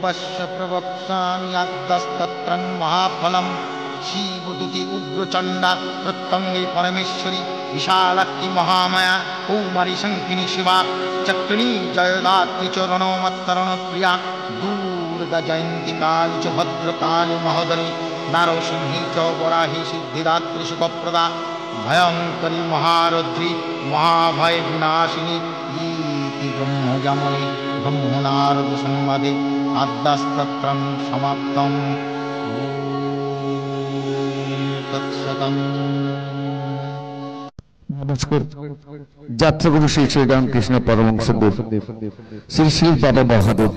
पश्य प्रवक्ष्यामि यद्दस्तत्रं महाफलं शिवदुति उग्रचण्डा प्रत्यङ्गे परमेश्वरी विशालाक्षी महामाया कौमारी शङ्किनी शिवा चक्रिणी जयदात्री चरणो मत्तरणप्रिया दुर्गा जयन्ती काली च भद्रकाली महोदरी नारसिंही च वराही सिद्धिदात्री सुखप्रदा भयंकरी महारुद्री महाभय विनाशिनी इति ब्रह्मजामनि ब्रह्मनारद संवादे आद्यस्तत्रं समाप्तम्। तत्सतम्। नमस्कार। যাত্রাগুরু শ্রী শ্রী রামকৃষ্ণ পরমহংসদেব শ্রী শ্রী বাবা মহাদেব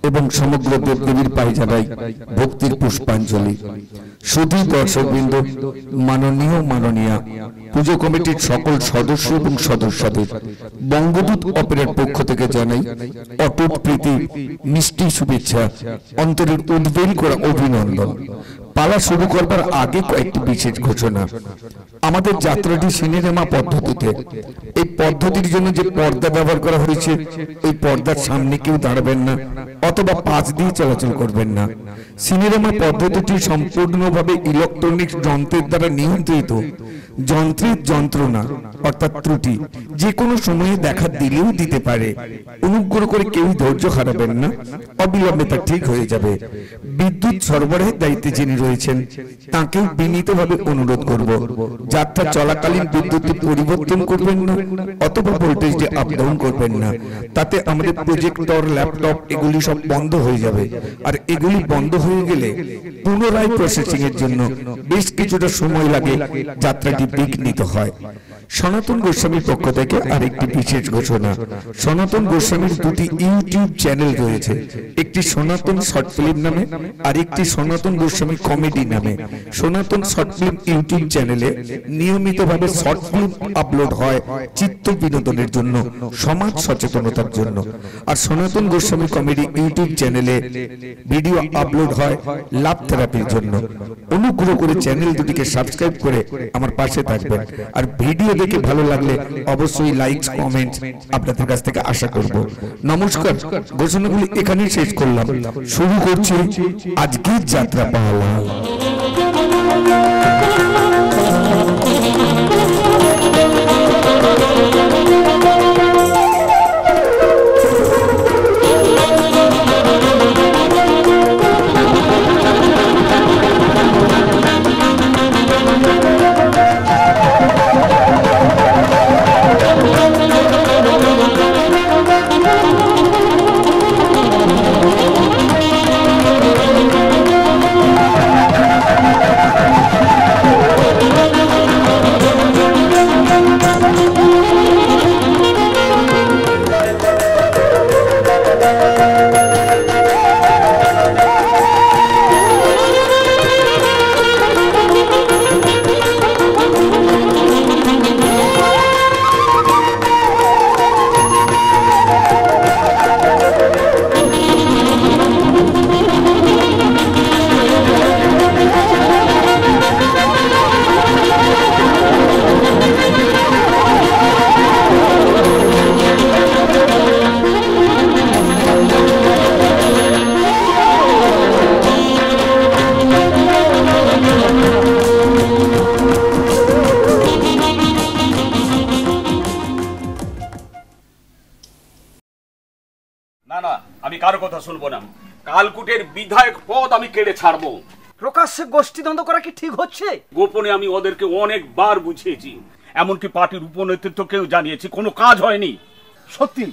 এবং সমগ্র দেবদেবীর পায়ে জানাই ভক্তির পুষ্পাঞ্জলি। শুধু দর্শকবৃন্দ, মাননীয়া পুজো কমিটির সকল সদস্য এবং সদস্যদের বঙ্গদূত অপেরার পক্ষ থেকে জানাই অটুট প্রীতি, মিষ্টি শুভেচ্ছা, অন্তরের উদ্বেল করা অভিনন্দন। পালা শুরু করবার আগে কয়েকটি বিশেষ ঘোষণা। আমাদের যাত্রাটি সিনেমা পদ্ধতিতে, এই পদ্ধতির জন্য যে পর্দা ব্যবহার করা হয়েছে, এই পর্দার সামনে কেউ দাঁড়াবেন না, অথবা পাশ দিয়ে চলাচল করবেন না। সিনেমা পদ্ধতিটি সম্পূর্ণভাবে ইলেকট্রনিক যন্ত্রের দ্বারা নিয়ন্ত্রিত। যন্ত্রের যন্ত্রণা অর্থাৎ ত্রুটি যে কোনো সময়ে দেখা দিলেও দিতে পারে। অনুগ্রহ করে কেউ ধৈর্য হারাবেন না, অবিলম্বে তা ঠিক হয়ে যাবে। বিদ্যুৎ সরবরাহের দায়িত্বে যিনি রয়েছেন তাকেও বিনীতভাবে অনুরোধ করব, যাত্রা চলাকালীন বিদ্যুৎ পরিবর্তন করবেন না অথবা ভোল্টেজ আপ ডাউন করবেন না। তাতে আমাদের প্রজেক্টর, ল্যাপটপ এগুলি সব বন্ধ হয়ে যাবে। আর এগুলি বন্ধ হয়ে গেলে পুনরায় প্রসেসিং এর জন্য বেশ কিছুটা সময় লাগে, যাত্রাটি বিঘ্নিত হয়। সনাতন গোস্বামীর পক্ষ থেকে আরেকটি বিশেষ ঘোষণা। সনাতন গোস্বামীর দুটি ইউটিউব চ্যানেল রয়েছে, একটি সনাতন শর্ট ফিল্ম নামে আর একটি সনাতন গোস্বামী কমেডি নামে। সনাতন শর্ট ফিল্ম ইউটিউব চ্যানেলে নিয়মিতভাবে শর্ট ফিল্ম আপলোড হয় চিত্ত বিনোদনের জন্য, সমাজ সচেতনতার জন্য। আর সনাতন গোস্বামী কমেডি ইউটিউব চ্যানেলে ভিডিও আপলোড হয় লাভ থেরাপির জন্য। অনুগ্রহ করে চ্যানেল দুটিকে সাবস্ক্রাইব করে আমার পাশে থাকবেন। আর ভিডিও দেখে ভালো লাগলে অবশ্যই লাইকস, কমেন্ট আপনাদের কাছ থেকে আশা করব। নমস্কার, ঘোষণাগুলি এখানেই শেষ করলাম। শুরু করছি আজকের যাত্রা পালা। কারো কথা শুনবো না। কালকুটের বিধায়ক পদ আমি কেড়ে ছাড়বো। প্রকাশ্যে গোষ্ঠীদ্বন্দ্ব করা কি ঠিক হচ্ছে? গোপনে আমি ওদেরকে অনেকবার বুঝিয়েছি, এমনকি পার্টির উপনেতৃত্বকেও জানিয়েছি, কোনো কাজ হয়নি। সত্যি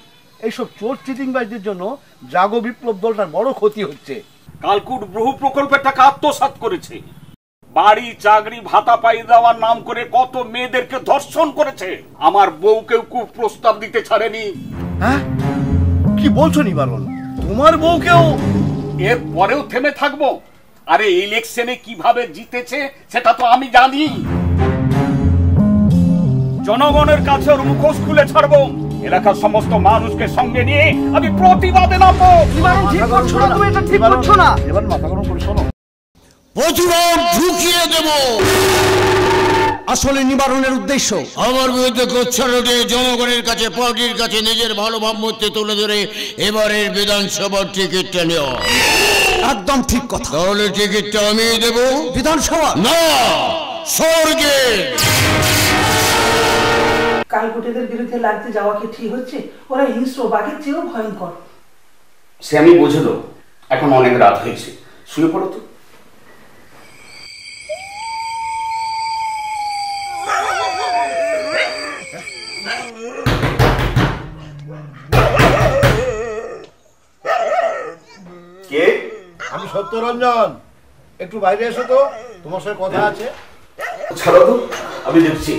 এইসব চোর চিটিংবাজদের জন্য জাগো বিপ্লব দলটার বড় ক্ষতি হচ্ছে। কালকুট বহু প্রকল্পের টাকা আত্মসাৎ করেছে, বাড়ি, চাকরি, ভাতা পাইয়ে দেওয়ার নাম করে কত মেয়েদেরকে ধর্ষণ করেছে। আমার বউকেও খুব প্রস্তাব দিতে ছাড়েনি। হ্যাঁ, কি বলছো নিবারণ? তোমার বউকেও? এর পরেও থেমে থাকবো? আরে ইলেকশনে কিভাবে জিতেছে সেটা তো আমি জানি। জনগণের কাছে ওর মুখোশ খুলে ছাড়বো। এলাকার সমস্ত মানুষকে সঙ্গে নিয়ে আমি প্রতিবাদে নামবো। নিবারণ, ঠিক করছো না তুমি, এটা ঠিক করছো না। এবার মাথা গরম করে শোনো, প্রতিবাদ ঢুকিয়ে দেব। আসলে নিবারণের উদ্দেশ্য আমার বিরুদ্ধে গোচ্ছারটে জনগণের কাছে, পার্টির কাছে নিজের ভালো ভাবমূর্তি তুলে ধরে এবারের বিধানসভার টিকিটটা নেওয়া। একদম ঠিক কথা। তাহলে টিকিটটা আমি দেব। বিধানসভা না, স্বর্গে। কালকুটেদের বিরুদ্ধে লাগতে যাওয়া কি ঠিক হচ্ছে? ওরা হিংস্র, বাঘের চেয়েও ভয়ঙ্কর। সে আমি বুঝে দেবো। এখন অনেক রাত হয়েছে, শুয়ে পড়ো তো। কে? আমি সত্যরঞ্জন, একটু বাইরে এসো তো, তোমার সাথে কথা আছে। ছাড়ো তো, আমি দেখছি।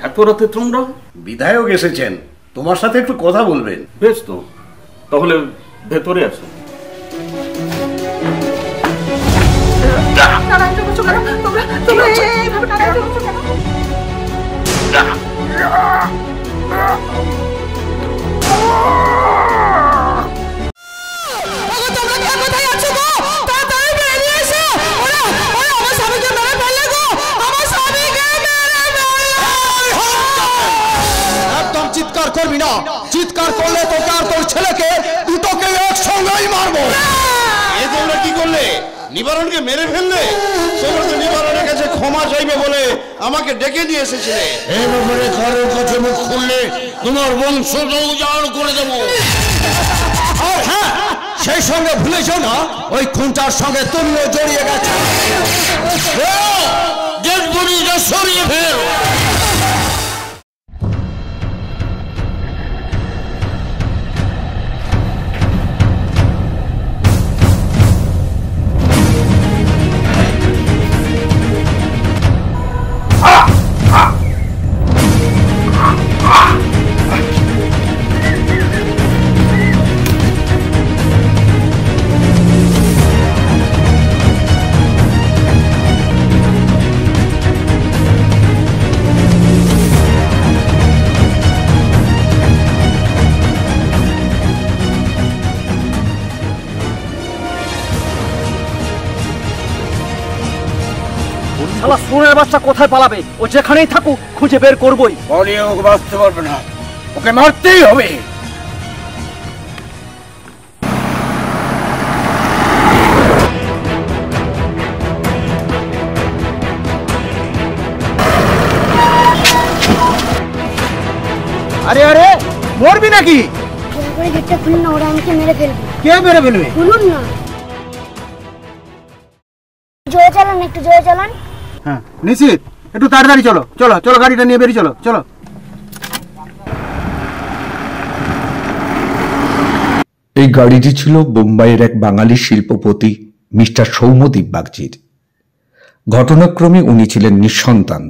এত রাতে তোমরা? বিধায়ক এসেছেন, তোমার সাথে একটু কথা বলবেন। বেশ তো, তাহলে ভেতরে আসো। তোমরা চিৎকার করবি না, চিৎকার করলে তোকে আর তোর ছেলেকে দুটোকে একসঙ্গেই মারবো। এ তোমরা কি করলে? নিবারণকে মেরে ফেললে? তোমরা তো নিবারণের কাছে ক্ষমা চাইবে বলে আমাকে ডেকে নিয়ে এসেছিলে। এই ব্যাপারে কারোর কাছে মুখ খুললে তোমার বংশটা উজাড় করে দেবো। আর হ্যাঁ, সেই সঙ্গে ভুলে যাও না ওই খুনটার সঙ্গে তুমিও জড়িয়ে গেছো। ডেড বডিটা সরিয়ে ফেল। শালা সোনার বাচ্চা কোথায় পালাবে? ও যেখানেই থাকুক খুঁজে বের করবই। বলিয়ে ওকে বাঁচতে পারবে না, ওকে মারতেই হবে। আরে আরে, মরবি নাকি? গেটটা খুলুন না, ওরা আমাকে মেরে ফেলবে। কে মেরে ফেলবে? খুলুন না। জোরে চালান, একটু জোরে চালান। হ্যাঁ নিশ্চিত, একটু তাড়াতাড়ি চলো চলো চলো, গাড়িটা নিয়ে বেরিয়ে চলো চলো। এই গাড়িটি ছিল বোম্বাইয়ের এক বাঙালি শিল্পপতি মিস্টার সৌম্যদীপ বাগচির। ঘটনাক্রমে উনি ছিলেন নিঃসন্তান।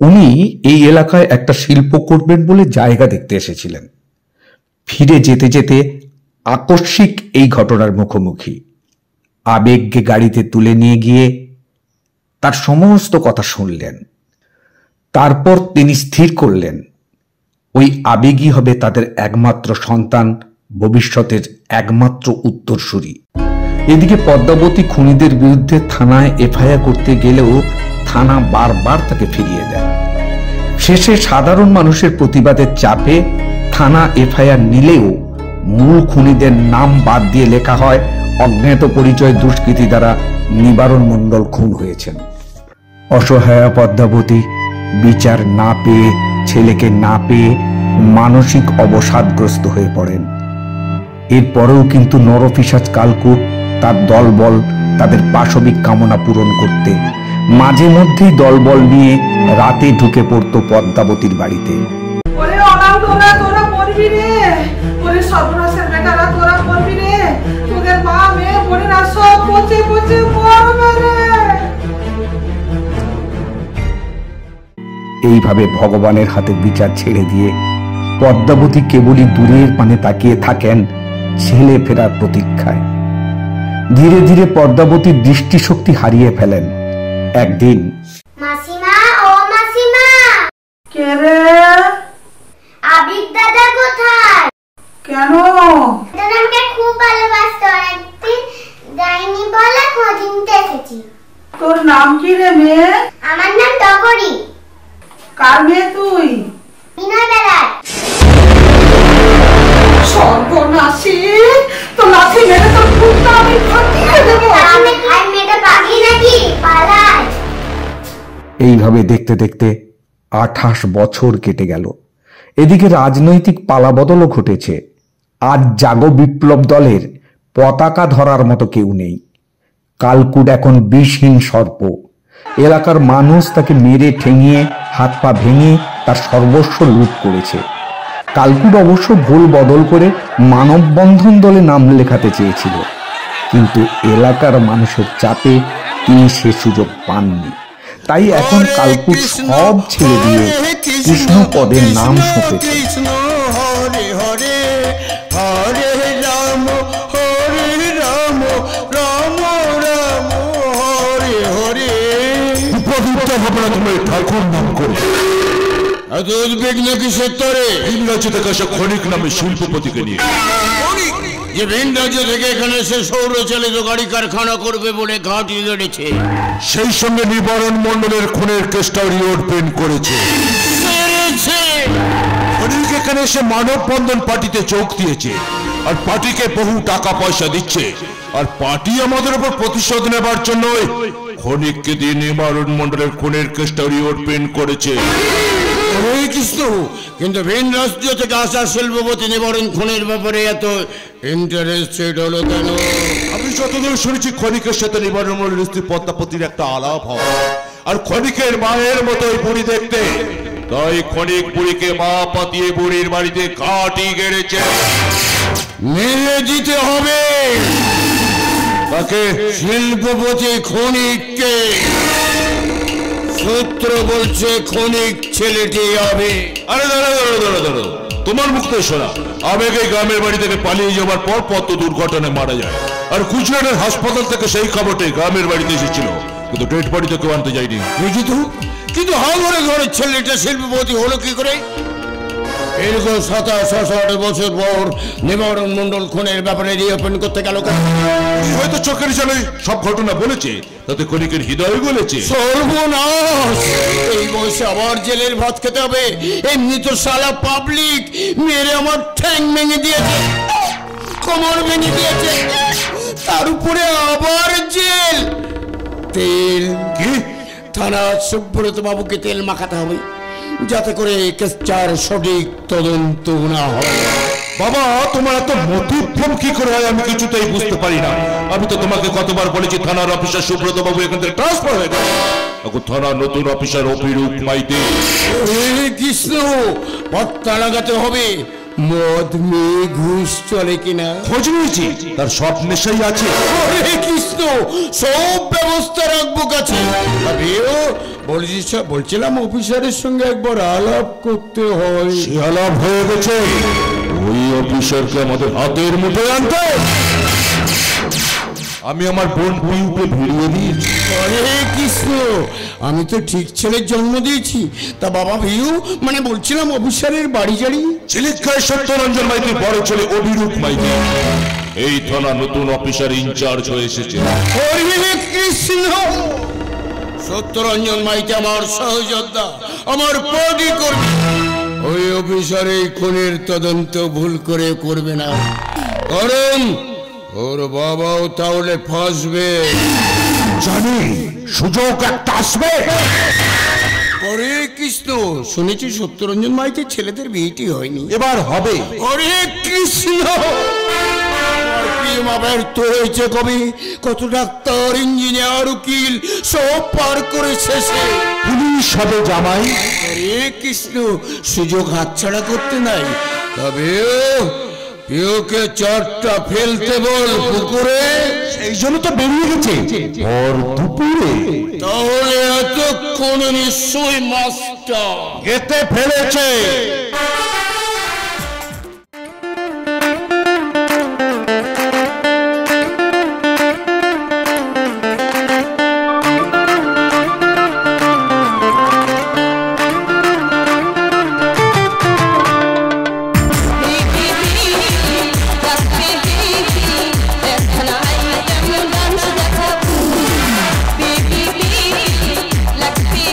উনি এই এলাকায় একটা শিল্প করবেন বলে জায়গা দেখতে এসেছিলেন। ফিরে যেতে যেতে আকস্মিক এই ঘটনার মুখোমুখি। আবেগকে গাড়িতে তুলে নিয়ে গিয়ে তার সমস্ত কথা শুনলেন। তারপর তিনি স্থির করলেন ওই আবেগই হবে তাদের একমাত্র সন্তান, ভবিষ্যতের একমাত্র উত্তরসূরি। এদিকে পদ্মাবতী খুনিদের বিরুদ্ধে থানায় এফআইআর করতে গেলেও থানা বারবার তাকে ফিরিয়ে দেয়। শেষে সাধারণ মানুষের প্রতিবাদের চাপে থানা এফআইআর নিলেও মূল খুনিদের নাম বাদ দিয়ে লেখা হয় অজ্ঞাত পরিচয় দুষ্কৃতী দ্বারা নিবারণ মণ্ডল খুন হয়েছেন। অসহায়া পদ্মাবতী বিচার না পেয়ে, ছেলেকে না পেয়ে মানসিক অবসাদগ্রস্ত হয়ে পড়েন। এরপরেও কিন্তু নরপিশাচ কালকুট তার দলবল তাদের পাশবিক কামনা পূরণ করতে মাঝে মধ্যেই দলবল নিয়ে রাতে ঢুকে পড়তো পদ্মাবতীর বাড়িতে। এইভাবে ভগবানের হাতে বিচার ছেড়ে দিয়ে পদ্মাবতী কেবলই দূরের পানে তাকিয়ে থাকেন ছেলে ফেরার প্রতীক্ষায়। ধীরে ধীরে পদ্মাবতীর দৃষ্টিশক্তি হারিয়ে ফেলেন। একদিন, মাসিমা, ও মাসিমা। কে রে? আবিদ দাদা কোথায়? কেন? দাদা আমাকে খুব ভালোবাসতো, একদিন যাইনি বলে খোঁজ নিতে এসেছি। তোর নাম কি রে মেয়ে? আমার নাম টগরি। কার মেয়ে তুই? বিনয় বেলার। সর্বনাশী, তো লাঠি মেরে তোর খুঁটটা আমি ফাটিয়ে দেবো। আমি খাই মেয়েটা পাগলি নাকি? পালায়। এইভাবে দেখতে দেখতে 28 বছর কেটে গেল। এদিকে রাজনৈতিক পালাবদলও ঘটেছে। আজ জাগো বিপ্লব দলের পতাকা ধরার মতো কেউ নেই। কালকুট এখন বিষহীন সর্প। এলাকার মানুষ তাকে মেরে ঠেঙিয়ে হাত পা ভেঙে তার সর্বস্ব লুট করেছে। কালকুট অবশ্য ভুল বদল করে মানববন্ধন দলে নাম লেখাতে চেয়েছিল, কিন্তু এলাকার মানুষের চাপে তিনি সে সুযোগ পাননি। তাই এখন কালকুট সব ছেড়ে দিয়ে কৃষ্ণ পদের নাম সঁপেছে। হরে হরে হরে রাম হরে রাম রাম রাম হরে হরে। পবিত্র হবে না তুমি ঠাকুর নাম করে। এত উদ্বিগ্ন কিসের তোরে? ভিন রাজ্য থেকে আসা ক্ষণিক নামে শিল্পপতিকে নিয়ে। যে ভিন রাজ্য থেকে এখানে এসে সৌরচালিত গাড়ি কারখানা করবে বলে ঘাঁটি গেড়েছে, সেই সঙ্গে নিবারণ মণ্ডলের খুনের কেসটাও রিওপেন করেছে। ক্ষণিক এখানে এসে মানববন্ধন পার্টিতে যোগ দিয়েছে, আর পার্টিকে বহু টাকা পয়সা দিচ্ছে, আর পার্টি আমাদের উপর প্রতিশোধ নেবার জন্য ক্ষণিককে দিয়ে নিবারণ মণ্ডলের খুনের কেসটাও রিওপেন করেছে। কিন্তু ভিন রাজ্য থেকে আসা শিল্পপতি নিবারণ খুনের ব্যাপারে এত ইন্টারেস্টেড হলো কেন? আমি যতদূর শুনেছি ক্ষণিকের সাথে নিবারণ মণ্ডলের স্ত্রী পদ্মাপতির একটা আলাপ হয়, আর ক্ষণিকের মায়ের মতোই বুড়ি দেখতে, তাই ক্ষণিক বুড়িকে মা পাতিয়ে বুড়ির বাড়িতে ঘাঁটি গেড়েছে। মেরে দিতে হবে তাকে। শিল্পপতি ক্ষণিককে। সূত্র বলছে ক্ষণিক ছেলেটি হবে। আরে দাঁড়া, তোমার মুখ থেকে শোনা। আবেগে গ্রামের বাড়ি থেকে পালিয়ে যাওয়ার পর পথ দুর্ঘটনায় মারা যায়, আর গুজরাটের হাসপাতাল থেকে সেই খবরটাই গ্রামের বাড়িতে এসেছিল, কিন্তু ডেড বডি তো কেউ আনতে যায়নি। কিন্তু হাওড়ে ঘরের ছেলেটা শিল্পপতি হলো কি করে? এরকম 27-28 বছর পর নিবারণ মণ্ডল খুনের ব্যাপারে রিওপেন করতে গেল কেন? হয়তো চোখের জলে সব ঘটনা বলেছে, তাতে ক্ষণিকের হৃদয় গলেছে। সর্বনাশ! এই বয়সে আবার জেলের ভাত খেতে হবে? এমনি তো সালা পাবলিক মেরে আমার ঠ্যাং ভেঙে দিয়েছে, কোমর ভেঙে দিয়েছে, তার উপরে আবার জেল। তেল কি? থানা সুব্রত বাবুকে তেল মাখাতে হবে, যাতে করে কেসটার সঠিক তদন্ত না হয়। বাবা, তোমার এত মতিভ্রম কি করে হয় আমি কিছুতেই বুঝতে পারি না। আমি তো তোমাকে কতবার বলেছি থানার অফিসার সুব্রত বাবু এখান থেকে ট্রান্সফার হয়ে গেছে, এখন থানার নতুন অফিসার অভিরূপ মাইতি। কৃষ্ণ, পত্তা লাগাতে হবে মদ মেয়ে ঘুষ চলে কিনা। খোঁজ নিয়েছি, তার সব নেশাই আছে। কৃষ্ণ, সব ব্যবস্থা রাখবো কাছে। বলছিলাম অফিসারের সঙ্গে একবার আলাপ করতে হয়। সে আলাপ হয়ে গেছে, ওই অফিসারকে আমাদের হাতের মুঠোয় আনতে। আমি আমার বোন পিউকে ভিড়িয়ে দিয়েছি। আরে কৃষ্ণ, আমি তো ঠিক ছেলের জন্ম দিয়েছি। তা বাবা ভিউ, মানে বলছিলাম অফিসারের বাড়ি জাড়ি? চিলিকায় সত্যরঞ্জন মাইতির বড় ছেলে অভিরূপ মাইতি এই থানা নতুন অফিসার ইনচার্জ হয়ে এসেছে। কৃষ্ণ, সত্যরঞ্জন মাইতি আমার সহযোদ্ধা, আমার পদই করবে। ওই অফিসার এই খুনের তদন্ত ভুল করে করবে না, কারণ ওর বাবাও তাহলে ফাঁসবে। জানি সুযোগ একটা আসবে। হরে কৃষ্ণ, শুনেছি সত্যরঞ্জন মাইতির ছেলেদের বিয়েটি হয়নি, এবার হবে। হরে কৃষ্ণ, ব্যর্থ হয়েছে কবি। কত ডাক্তার, ইঞ্জিনিয়ার, উকিল সব পার করে শেষে পুলিশ হবে জামাই। হরে কৃষ্ণ, সুযোগ হাতছাড়া করতে নাই। তবে পিওকে চারটা ফেলতে বল পুকুরে। সেই জন্য তো বেরিয়ে গেছে ভর দুপুরে। তাহলে এতক্ষণ নিশ্চয়ই মাছটা গেতে ফেলেছে। Let's be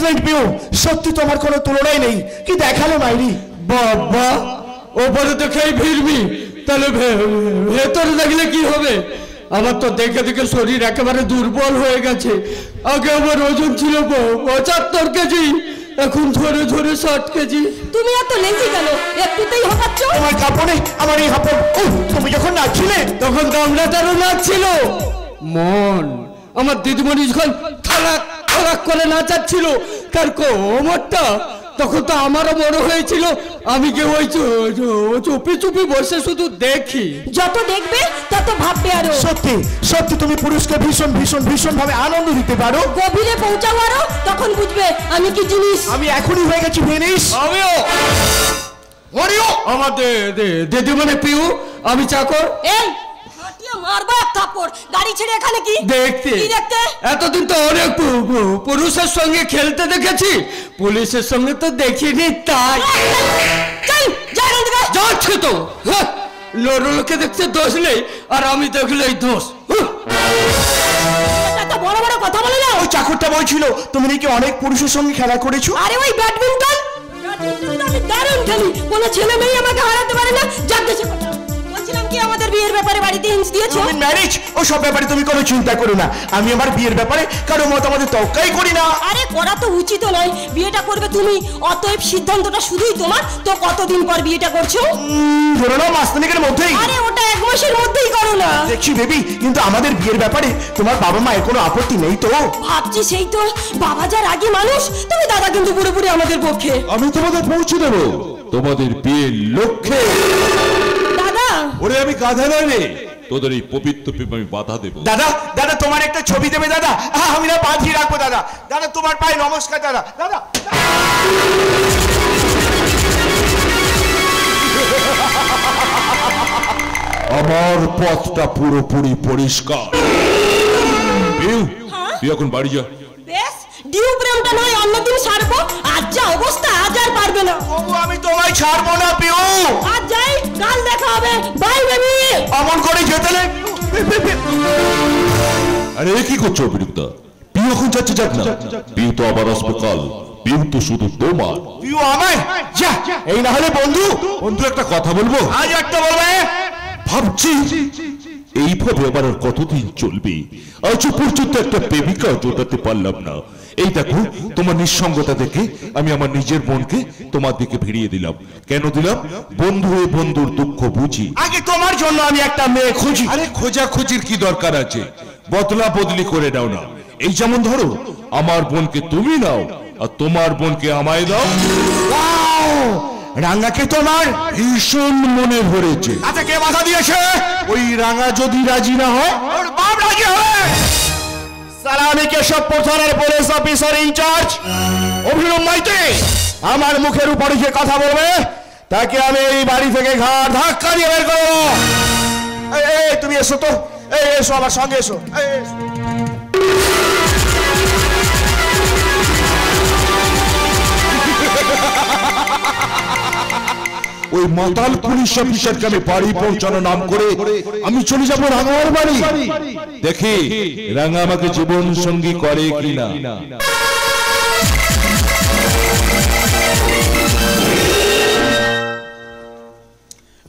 এক্সেলেন্ট পিউ, সত্যি তোমার কোনো তুলনাই নেই। কি দেখালো মাইরি। বাবা, ওপরে দেখেই ভিড়বি, তাহলে ভেতরে দেখলে কি হবে? আমার তো দেখে দেখে শরীর একেবারে দুর্বল হয়ে গেছে। আগে আমার ওজন ছিল 75 কেজি, এখন ধরে ধরে 60 কেজি। তুমি এত লেজি কেন? একটুতেই হঠাৎ আমার কাপড়ে আমার এই হাঁপড়। তুমি যখন নাচছিলে তখন গামলাটারও নাচছিল। মন, আমার দিদিমণি যখন থালাক থালাক করে নাচাচ্ছিল তার কোমরটা, তখন তো আমারও বড় হয়েছিল। আমি কি ওই চুপি চুপি বসে শুধু দেখি। যত দেখবে তত ভাববে আরো। সত্যি সত্যি তুমি পুরুষকে ভীষণ ভীষণ ভীষণ ভাবে আনন্দ দিতে পারো। গভীরে পৌঁছাও আরো, তখন বুঝবে আমি কি জিনিস। আমি এখনই হয়ে গেছি ভেনিস। আমিও আমার দিদিমণি পিউ, আমি চাকর। এই মারবা এক থাপ্পড়। গাড়ি ছেড়ে এখানে কি দেখতে? কি দেখতে? এতদিন তো অনেক পুরুষের সঙ্গে খেলতে দেখেছি, পুলিশের সঙ্গে তো দেখিনি। তাই যাচ্ছে তো লোকে দেখছে দোষ নেই, আর আমি দেখলেই দোষ। বড় বড় কথা বলে না। ওই চাকরটা বলছিল তুমি নাকি অনেক পুরুষের সঙ্গে খেলা করেছো। আরে ওই ব্যাডমিন্টন আমি দারুণ খেলি, কোনো ছেলে মেয়ে আমাকে হারাতে পারে না। যাচ্ছে বলছিলাম কি, আমাদের বিয়ের ব্যাপারে বাড়িতে হিন্স দিয়েছো? ম্যারেজ ও সব ব্যাপারে তুমি কোনো চিন্তা করো না। আমি আমার বিয়ের ব্যাপারে কারো মতামতে তওক্কাই করি না। আরে করা তো উচিত নয়, বিয়েটা করবে তুমি, অতএব সিদ্ধান্তটা শুধুই তোমার। তো কতদিন পর বিয়েটা করছো? ধরে নাও মাসখানেকের মধ্যেই। আরে ওটা 1 মাসের মধ্যেই করো না। দেখছি বেবি, কিন্তু আমাদের বিয়ের ব্যাপারে তোমার বাবা মায়ের কোনো আপত্তি নেই তো? ভাবছি সেই তো, বাবা যার আগে মানুষ, তুমি দাদা কিন্তু পুরোপুরি আমাদের পক্ষে। আমি তোমাদের পৌঁছে দেবো তোমাদের বিয়ের লক্ষ্যে। দাদা ওরে আমি গাধা নই রে, তোদের এই পবিত্র প্রেমে আমি বাধা দেবো। দাদা দাদা তোমার একটা ছবি দেবে দাদা। আমি না বাঁধিয়ে রাখবো দাদা। দাদা তোমার পায়ে নমস্কার দাদা। দাদা আমার পথটা পুরোপুরি পরিষ্কার। তুই এখন বাড়ি যা। বেশ, ডিউ প্রেমটা নয় অন্যদিন সারবো, আজ যা অবস্থা আজ আর পারবে না। বাবু আমি তোমায় ছাড়বো না পিউ। আজ যাই, কাল দেখা হবে। Bye baby. অমন করে যেতে নেই। আরে কি করছো বিরুদ্ধা? পিউ এখন যাচ্ছে, যাক না। পিউ তো আবার আসবে কাল। পিউ তো শুধু তোমার। পিউ আমায় যা, এই না হলে বন্ধু। বন্ধু একটা কথা বলবো? আজ একটা বলবে। ভাবছি এইভাবে আবার আর কতদিন চলবে? আজ পর্যন্ত একটা প্রেমিকা জোটাতে পারলাম না। এই দেখো, তোমার নিঃসঙ্গতা দেখে আমি আমার নিজের মনকে তোমার দিকে ভিড়িয়ে দিলাম। কেন দিলাম? বন্ধু হয়ে বন্ধুর দুঃখ বুঝি। আগে তোমার জন্য আমি একটা মেয়ে খুঁজি। আরে খোঁজা খুঁজির কি দরকার আছে? বদলা বদলি করে নাও না। এই যেমন ধরো, আমার বোনকে তুমি নাও, আর তোমার বোনকে আমায় দাও। রাঙ্গাকে তোমার ভীষণ মনে ভরেছে। আচ্ছা কে বাধা দিয়েছে? ওই রাঙা যদি রাজি না হয়, ওর বাপ রাজি হবে। সালামি কেশবপুর থানার পুলিশ অফিসার ইনচার্জ অভিনব মাইতি আমার মুখের উপরে যে কথা বলবে তাকে আমি এই বাড়ি থেকে ঘাট ধাক্কা দিয়ে বের করবো। এই তুমি এসো তো, এই এসো আমার সঙ্গে এসো। ওই মাতাল পুলিশ অফিসারকে আমি বাড়ি পৌঁছানো নাম করে আমি চলে যাবো রাঙার বাড়ি। দেখি রাঙা আমাকে জীবন সঙ্গী করে কিনা।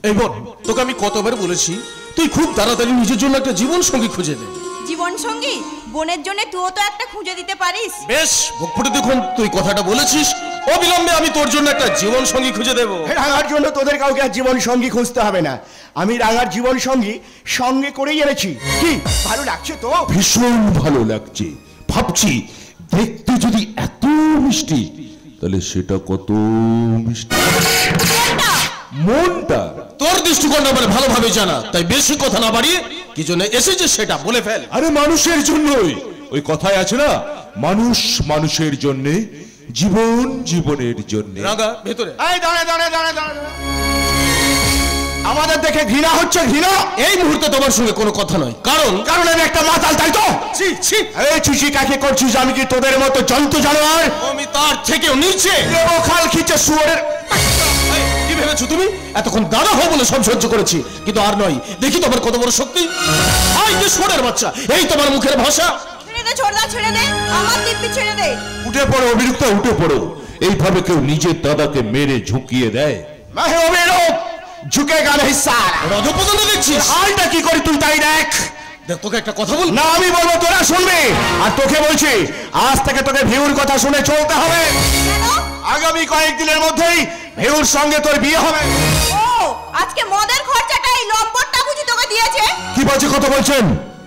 এই বোন, তোকে আমি কতবার বলেছি তুই খুব তাড়াতাড়ি নিজের জন্য একটা জীবন সঙ্গী খুঁজে দে। জীবন সঙ্গী? বোনের জন্য তুইও তো একটা খুঁজে দিতে পারিস। বেশ, মুখ ফুটে দেখুন তুই কথাটা বলেছিস, অবিলম্বে আমি তোর জন্য একটা জীবন সঙ্গী খুঁজে দেবো। রাঙার জন্য তোদের কাউকে আর জীবন সঙ্গী খুঁজতে হবে না। আমি রাঙার জীবন সঙ্গী সঙ্গে করেই এনেছি। কি ভালো লাগছে তো? ভীষণ ভালো লাগছে। ভাবছি দেখতে যদি এত মিষ্টি, তাহলে সেটা কত মিষ্টি। মনটা তোর দৃষ্টিকোণ আমার ভালোভাবে জানা, তাই বেশি কথা না বাড়িয়ে কি জন্য এসেছে সেটা বলে ফেল। আরে মানুষের জন্যই। ওই কথায় আছে না, মানুষ মানুষের জন্য, জীবন জীবনের জন্য। রাঙা ভেতরে। এই দাঁড়া দাঁড়া দাঁড়া দাঁড়া, আমাদের দেখে ঘৃণা হচ্ছে? ঘৃণা এই মুহূর্তে তোমার সঙ্গে কোনো কথা নয়, কারণ আমি একটা মাতাল, তাই তো? এই চিঠি কাকে করছিস? আমি কি তোদের মতো জন্তু জানোয়ার? আমি তার থেকেও নিচে। খাল খিচে শুয়োরের। কি ভেবেছো তুমি? এতক্ষণ দাদা হো বলে সব সহ্য করেছি, কিন্তু আর নয়। দেখি তোমার কত বড় শক্তি। আই যে শুয়োরের বাচ্চা, এই তোমার মুখের ভাষা। ছেড়ে দে ছোড়দা, ছেড়ে দে। আমার দিব্যি ছেড়ে দে। উঠে পড়ো অভিযুক্ত, উঠে পড়ো। এইভাবে কেউ নিজের দাদাকে মেরে ঝুঁকিয়ে দেয়? ঝুঁকেগা না সালা। রজপদন দেখছিস হালটা কি করি তুই তাই দেখ। তোকে একটা কথা বল না, আমি বলবো তোরা শুনবি। আর তোকে বলছি, আজ থেকে তোকে ভিউর কথা শুনে চলতে হবে। আগামী কয়েকদিনের মধ্যেই ভিউর সঙ্গে তোর বিয়ে হবে। ও আজকে মদের খরচাটা এই লম্পটটা বুঝি তোকে দিয়েছে? কি বাজে কথা বলছেন?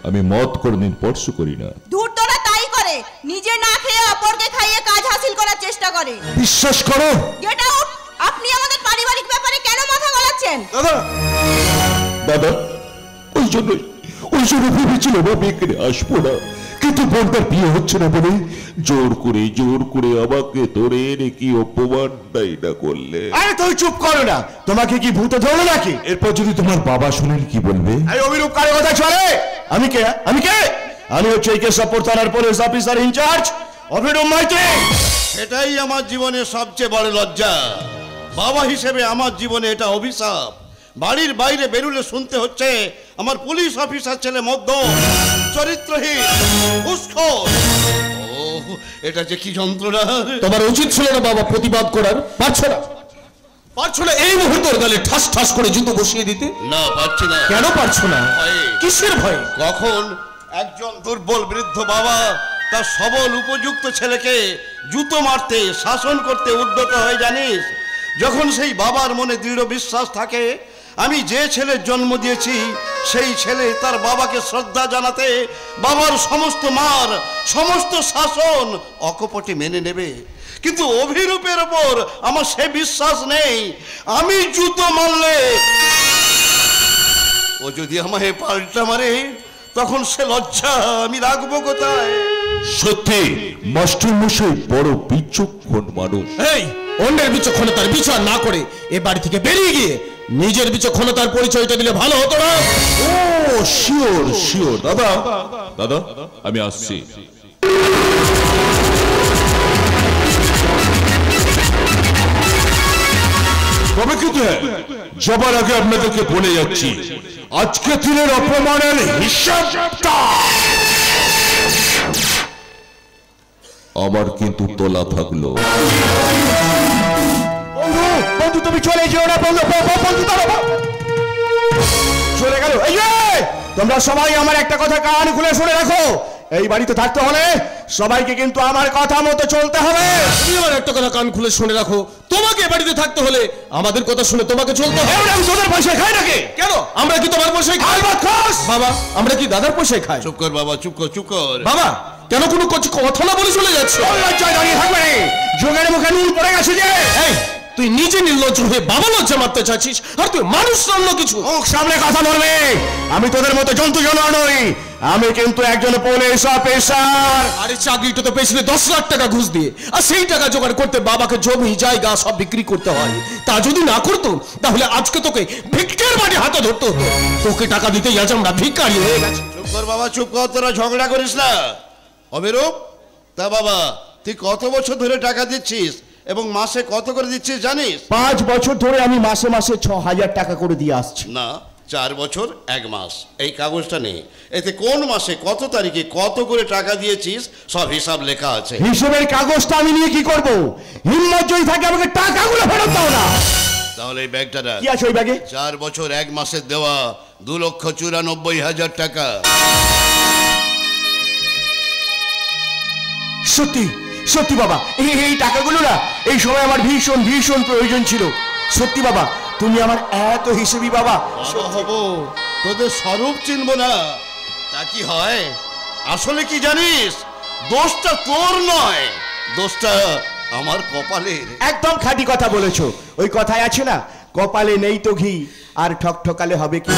আমি মদ কোনদিন স্পর্শ করি না। দূর তোরা তাই করে, নিজে না খেয়ে অপরকে খাইয়ে কাজ হাসিল করার চেষ্টা করে। বিশ্বাস করো। Get out. আপনি আমাদের পারিবারিক ব্যাপারে কেন মাথা গলাচ্ছেন? দাদা, ওই জন্য ভেবেছিলাম আমি এখানে আসবো না, কিন্তু বোনটার বিয়ে হচ্ছে না বলে জোর করে আমাকে ধরে রেখে অপমান না করলে। আরে তুই চুপ করো না, তোমাকে কি ভূত ধরলো নাকি? এরপর যদি তোমার বাবা শুনেন কি বলবে? এই অভিরূপ কারো কথা চলে? আমি কে? আমি হচ্ছে এই কেশবপুর থানার police officer in-charge Abhirup Maiti. এটাই আমার জীবনের সবচেয়ে বড় লজ্জা। বাবা হিসেবে আমার জীবনে এটা অভিশাপ। বাড়ির বাইরে বেরুলে শুনতে হচ্ছে আমার পুলিশ অফিসার ছেলে মদ্যপ, চরিত্রহীন, ঘুষখোর। ও, এটা যে কি যন্ত্রণা। তোমার উচিত ছিল না বাবা প্রতিবাদ করার? পারছো না এই মুহূর্তের গালে ঠাস ঠাস করে জুতো বসিয়ে দিতে? না, পারছি না। কেন পারছো না? কিসের ভয়? কখন একজন দুর্বল বৃদ্ধ বাবা তার সবল উপযুক্ত ছেলেকে জুতো মারতে, শাসন করতে উদ্যত হয় জানিস? যখন সেই বাবার মনে দৃঢ় বিশ্বাস থাকে আমি যে ছেলের জন্ম দিয়েছি সেই ছেলে তার বাবাকে শ্রদ্ধা জানাতে বাবার সমস্ত মার, সমস্ত শাসন অকপটে মেনে নেবে। কিন্তু অভিরূপের ওপর আমার সে বিশ্বাস নেই। আমি জুতো মারলে ও যদি আমায় পাল্টা মারে তখন সে লজ্জা আমি রাখবো কোথায়? সত্যি মাস্টার মশাই বড় বিচক্ষণ মানুষ। এই অন্যের বিচক্ষণতার বিচার না করে এ বাড়ি থেকে বেরিয়ে গিয়ে নিজের বিচক্ষণতার পরিচয়টা দিলে ভালো হতো না? ও শিওর দাদা, আমি আসছি। তবে কিন্তু যাবার আগে আপনাদেরকে বলে যাচ্ছি, আজকে দিনের অপমানের হিসাবটা আমার কিন্তু তোলা থাকলো। বন্ধু তুমি চলে যেও না। বন্ধু চলে গেল। তোমরা সবাই আমার একটা কথা কান খুলে শুনে রাখো, এই বাড়িতে থাকতে হলে সবাইকে কিন্তু আমার কথা মতো চলতে হবে। তুমি আমার একটা কথা কান খুলে শুনে রাখো, তোমাকে এ বাড়িতে থাকতে হলে আমাদের কথা শুনে তোমাকে চলতে হবে। আমি তোদের পয়সায় খাই নাকি? কেন আমরা কি তোমার পয়সায় খাই? বাবা, আমরা কি দাদার পয়সায় খাই? চুপ কর বাবা, চুপ কর। বাবা, কেন কোনো কথা না বলে চলে যাচ্ছে? লজ্জায় দাঁড়িয়ে থাকবে, যোগের মুখে নুন পড়ে গেছে যে। তুই নিজে নির্লজ্জ হয়ে বাবা লজ্জা মারতে চাচ্ছিস, আর তুই মানুষ অন্য কিছু। মুখ সামনে কথা বলবে। আমি তোদের মতো জন্তু জানোয়ার নই, আমি কিন্তু একজন পুলিশ অফিসার। আরে চাকরিটা তো পেছনে 10 লাখ টাকা ঘুষ দিয়ে, আর সেই টাকা জোগাড় করতে বাবাকে জমি জায়গা সব বিক্রি করতে হয়। তা যদি না করতো তাহলে আজকে তোকে ভিক্ষের বাড়ি হাতে ধরতে হতো। তোকে টাকা দিতে আজ আমরা ভিক্ষারি হয়ে গেছি। চুপ কর বাবা, চুপ কর, তোরা ঝগড়া করিস না। অভিরূপ, তা বাবা তুই কত বছর ধরে টাকা দিচ্ছিস এবং মাসে কত করে দিচ্ছিস জানিস? 5 বছর ধরে আমি মাসে 6,000 টাকা করে দিয়ে আসছি। না, 4 বছর 1 মাস। এই কাগজটা নেই, এতে কোন মাসে কত তারিখে কত করে টাকা দিয়েছিস সব হিসাব লেখা আছে। হিসাবের কাগজটা আমি নিয়ে কি করব? হিম্মত যদি থাকে আমাকে টাকাগুলো ফেরত দাও না। তাহলে এই ব্যাগটা কি আছে ওই ব্যাগে? 4 বছর 1 মাসের দেওয়া 2,94,000 টাকা। সত্যি বাবা, এই টাকাগুলো না এই সময় আমার ভীষণ প্রয়োজন ছিল। সত্যি বাবা, তুমি আমার এত হিসেবি বাবা। হবো, তোদের স্বরূপ চিনবো না তা কি হয়? আসলে কি জানিস, দোষটা তোর নয়, দোষটা আমার কপালের। একদম খাঁটি কথা বলেছো। ওই কথায় আছে না, কপালে নেই তো ঘি আর ঠকঠকালে হবে কি?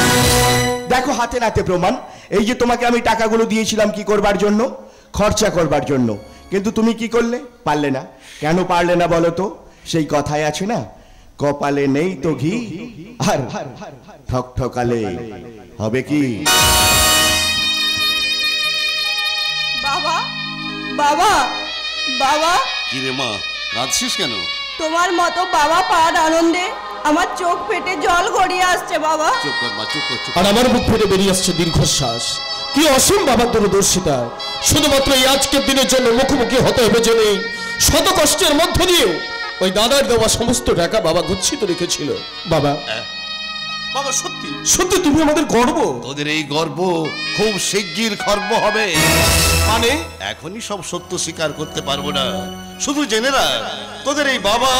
দেখো হাতে নাতে প্রমাণ। এই যে তোমাকে আমি টাকাগুলো দিয়েছিলাম কি করবার জন্য? খরচা করবার জন্য। কিন্তু তুমি কি করলে? পারলে না। কেন পারলে না বলো তো? সেই কথায় আছে না, কপালে নেই তো ঘি আর ঠকঠকালে হবে কি? বাবা বাবা বাবা, কি রে মা, কাঁদছিস কেন? তোমার মতো বাবা পাওয়ার আনন্দে আমার চোখ ফেটে জল গড়িয়ে আসছে বাবা। চুপ কর মা, চুপ কর। আর আমার বুক ফেটে বেরিয়ে আসছে দীর্ঘশ্বাস। কি অসীম বাবা দূরদর্শিতা। শুধুমাত্র এই আজকের দিনের জন্য মুখোমুখি হতে হবে জেনে শত কষ্টের মধ্য দিয়ে ওই দাদার দেওয়া সমস্ত টাকা বাবা গচ্ছিত রেখেছিল। বাবা বাবা সত্যি সত্যি তুমি আমাদের গর্ব। তোদের এই গর্ব খুব শিগগির খর্ব হবে। মানে এখনই সব সত্য স্বীকার করতে পারবো না। শুধু জেনে রাখ, তোদের এই বাবা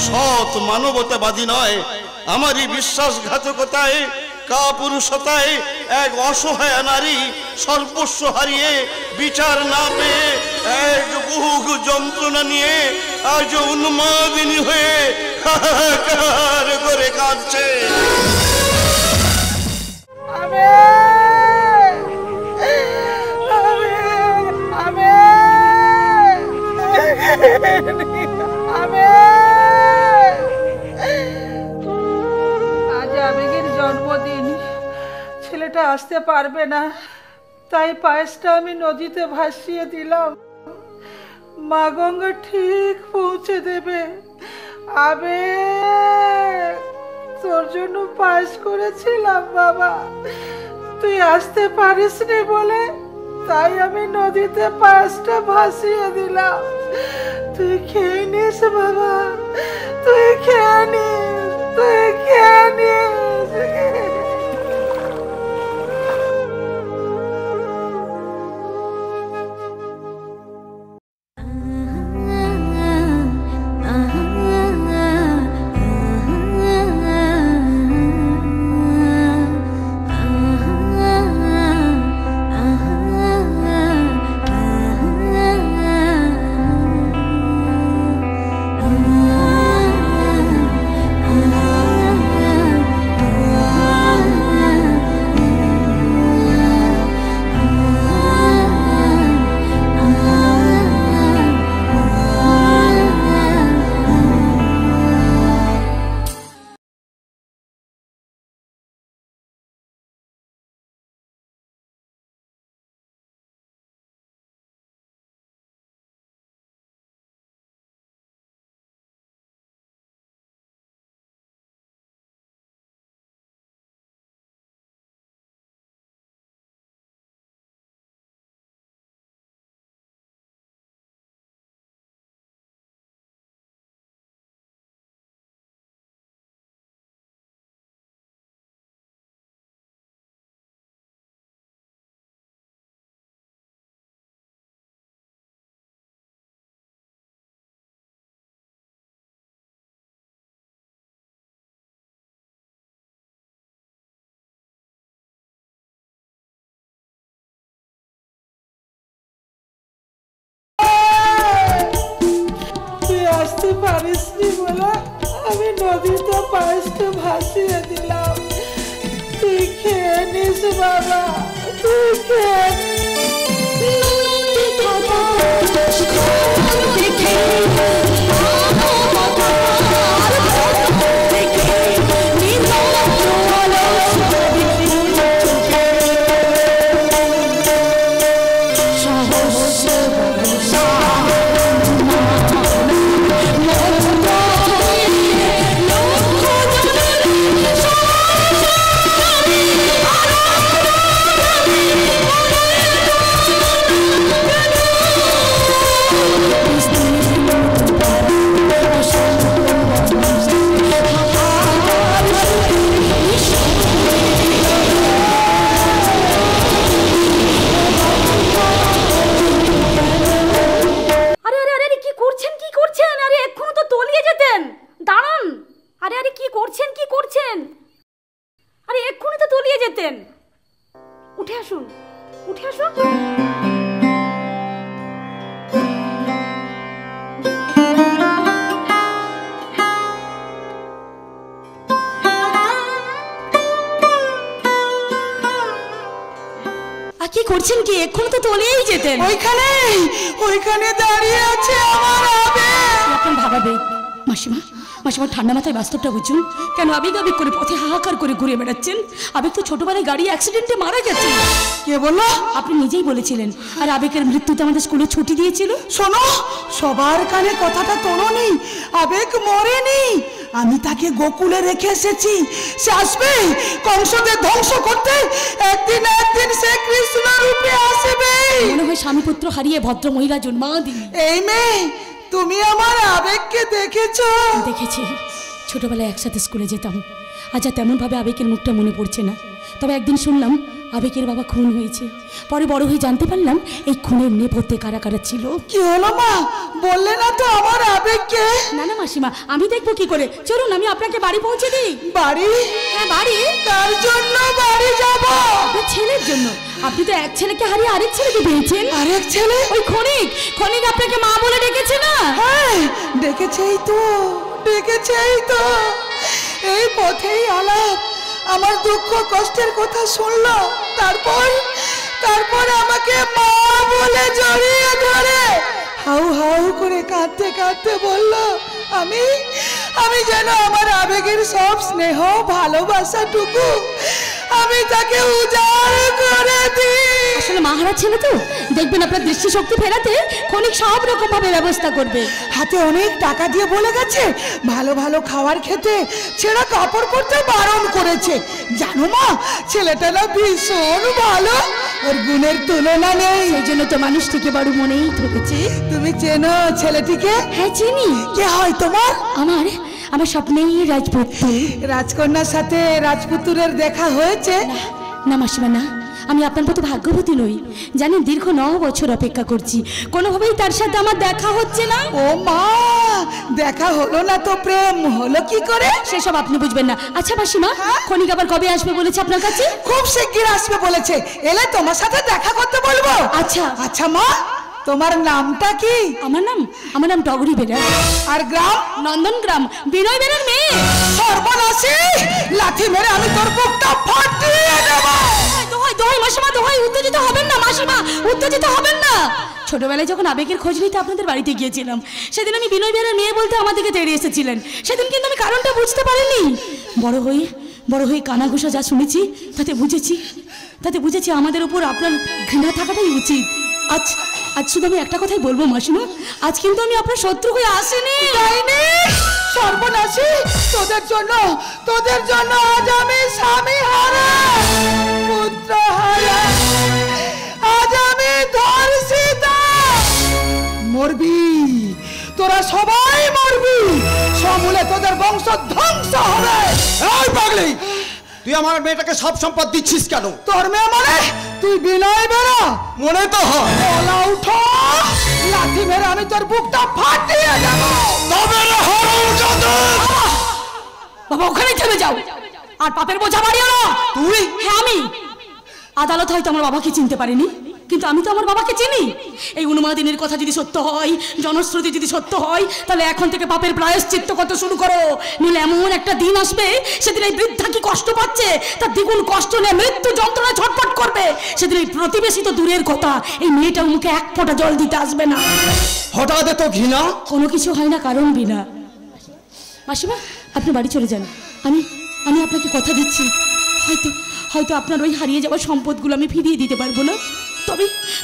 সৎ মানবতাবাদী নয়। আমারই বিশ্বাসঘাতকতায় কাপুরুষতায় এক অসহায় নারী সর্বস্ব হারিয়ে বিচার না পেয়ে এক বহু যন্ত্রণা নিয়ে আজ উন্মাদিনী হয়ে হাহাকার করে কাঁদছে। আজ আবেগের জন্মদিন, ছেলেটা আসতে পারবে না, তাই পায়েসটা আমি নদীতে ভাসিয়ে দিলাম। মা গঙ্গা ঠিক পৌঁছে দেবে। আবেগ, তোর জন্য পায়েস করেছিলাম বাবা, তুই আসতে পারিসনি বলে তাই আমি নদীতে পায়েসটা ভাসিয়ে দিলাম। তুই খেয়ে নিস বাবা, তুই খেয়ে নিস, তুই খেয়ে নিস। আসতে পারিসনি বলে আমি নদীতে পায়েসটা ভাসিয়ে দিলাম। তুই খেয়ে নিস বাবা, তুই খেয়ে উঠে আসুন, উঠে আসুন। কি করছেন কি? এক্ষুনি তো তলিয়েই যেতেন। ওইখানে ওইখানে দাঁড়িয়ে আছে আমার আবেগ। আপনার ভাবাবে মাসিমা, মাসিমা ঠান্ডা মাথায় বাস্তবটা বুঝুন। কেন আবেগ আবেগ করে পথে হাহাকার করে ঘুরে বেড়াচ্ছেন? আবেগ তো ছোটবেলায় গাড়ি অ্যাক্সিডেন্টে মারা গেছে। কে বললো? আপনি নিজেই বলেছিলেন। আর আবেগের মৃত্যুতে আমাদের স্কুলে ছুটি দিয়েছিল। শোনো, সবার কানে কথাটা তোলো নেই, আবেগ মরেনি, আমি তাকে গোকুলে রেখে এসেছি। সে আসবে কংসদের ধ্বংস করতে, একদিন একদিন সে কৃষ্ণ রূপে আসবে। মনে হয় স্বামী পুত্র হারিয়ে ভদ্র মহিলা জন্মাদিনী। এই মেয়ে, তুমি আমার আবেগকে দেখেছো? দেখেছি, ছোটবেলায় একসাথে স্কুলে যেতাম। আজ আর তেমন ভাবে আবেগের মুখটা মনে পড়ছে না। তবে একদিন শুনলাম আবেগের বাবা খুন হয়েছে। পরে বড় হয়ে জানতে পারলাম এই খুনের নেপথ্যে কারা কারা ছিল। কি হলো মা, বললে না তো আমার আবেগকে? না না মাসিমা, আমি দেখবো কি করে। চলুন আমি আপনাকে বাড়ি পৌঁছে দিই। বাড়ি? হ্যাঁ বাড়ি। তার জন্য বাড়ি যাব? আপনার ছেলের জন্য। আপনি তো এক ছেলেকে হারিয়ে আরেক ছেলেকে পেয়েছেন। আরেক ছেলে? ওই ক্ষণিক আপনাকে মা বলে ডেকেছে না? হ্যাঁ ডেকেছেই তো, ডেকেছেই তো। এই পথেই আলাপ, আমার দুঃখ কষ্টের কথা শুনলো। তারপর আমাকে মা বলে জড়িয়ে ধরে হাউ হাউ করে কাঁদতে কাঁদতে বলল, আমি যেন আমার আবেগের সব স্নেহ ভালোবাসাটুকু আমি তাকে উজাড় করে দিই। আসলে মাহারা ছেলে তো, দেখবেন আপনার দৃষ্টিশক্তি ফেরাতে ক্ষণিক সব রকম ভাবে ব্যবস্থা করবে। হাতে অনেক টাকা দিয়ে বলে গেছে ভালো ভালো খাবার খেতে, ছেঁড়া কাপড় পরতে বারণ করেছে। জানো মা, ছেলেটা না ভীষণ ভালো, ওর গুণের তুলনা নেই। সেই জন্য তো মানুষটিকে বড় মনেই ধরেছে। তুমি চেনো ছেলেটিকে? হ্যাঁ চিনি। কে হয় তোমার? আমার স্বপ্নেই রাজপুত্র। রাজকন্যার সাথে রাজপুত্রের দেখা হয়েছে? না মাসিমা না, আমি আপনার মতো ভাগ্যবতী নই। জানেন দীর্ঘ 9 বছর অপেক্ষা করছি, কোনোভাবেই তার সাথে আমার দেখা হচ্ছে না। ও মা, দেখা হলো না তো প্রেম হলো কি করে? সেসব আপনি বুঝবেন না। আচ্ছা মাসিমা, ক্ষণিক আবার কবে আসবে বলেছে আপনার কাছে? খুব শিগগির আসবে বলেছে। এলে তোমার সাথে দেখা করতে বলবো। আচ্ছা আচ্ছা মা, তোমার নামটা কি? আমার নাম ডগরি বেরা। আর গ্রাম? নন্দন গ্রাম, বিনয় বেরার মেয়ে। সর্বনাশী, লাঠি মেরে আমি তোর বুকটা ফাটিয়ে দেব। দোহাই মাসিমা, দোহাই, উত্তেজিত হবেন না মাসিমা, উত্তেজিত হবেন না। ছোটবেলায় যখন আবেগের খোঁজ নিতে আপনাদের বাড়িতে গিয়েছিলাম, সেদিন আমি বিনয় বেরার মেয়ে বলতে আমার দিকে তেড়ে এসেছিলেন। সেদিন কিন্তু আমি কারণটা বুঝতে পারিনি। বড় হয়ে কানাঘুষা যা শুনেছি তাতে বুঝেছি আমাদের উপর আপনার ঘৃণা থাকাটাই উচিত। আজ শুধু আমি একটা কথাই বলবো মাসিমা, আজ কিন্তু আমি আপনার শত্রু হয়ে আসিনি। সর্বনাশী, তোদের জন্য আজ আমি স্বামী হারা, পুত্র হারা, আজ আমি ধর্ষিতা। মরবি, তোরা সবাই মরবি, সমূলে তোদের বংশ ধ্বংস হবে। এই পাগলি, তুই আমার মেয়েটাকে সব সম্পদ দিচ্ছিস কেন? তোর মেয়ে মানে তুই বিনয় বেরা? মনে তো হয়। ওলা উঠো, লাঠি মেরে আমি তোর বুকটা ফাটিয়ে দেব। তবে না বাবা, ওখানে থেমে যাও, আর পাপের বোঝা বাড়িও না। তুই? হ্যাঁ আমি। আদালত হয়তো আমার বাবাকে চিনতে পারেনি, কিন্তু আমি তো আমার বাবাকে চিনি। এই উন্মাদিনীর কথা যদি সত্য হয়, জনশ্রুতি যদি সত্য হয়, তাহলে এখন থেকে পাপের প্রায়শ্চিত্ত করতে শুরু করো। নিলে এমন একটা দিন আসবে, সেদিন এই বৃদ্ধা কি কষ্ট পাচ্ছে তার দ্বিগুণ কষ্ট নিয়ে মৃত্যু যন্ত্রণায় ছটফট করবে। সেদিন এই প্রতিবেশী তো দূরের কথা, এই মেয়েটার মুখে এক ফোঁটা জল দিতে আসবে না। হঠাৎ তো ঘৃণা? কোনো কিছু হয় না কারণ বিনা। মাসিমা, আপনি বাড়ি চলে যান। আমি আপনাকে কথা দিচ্ছি, হয়তো আপনার ওই হারিয়ে যাওয়া সম্পদগুলো আমি ফিরিয়ে দিতে পারবো না,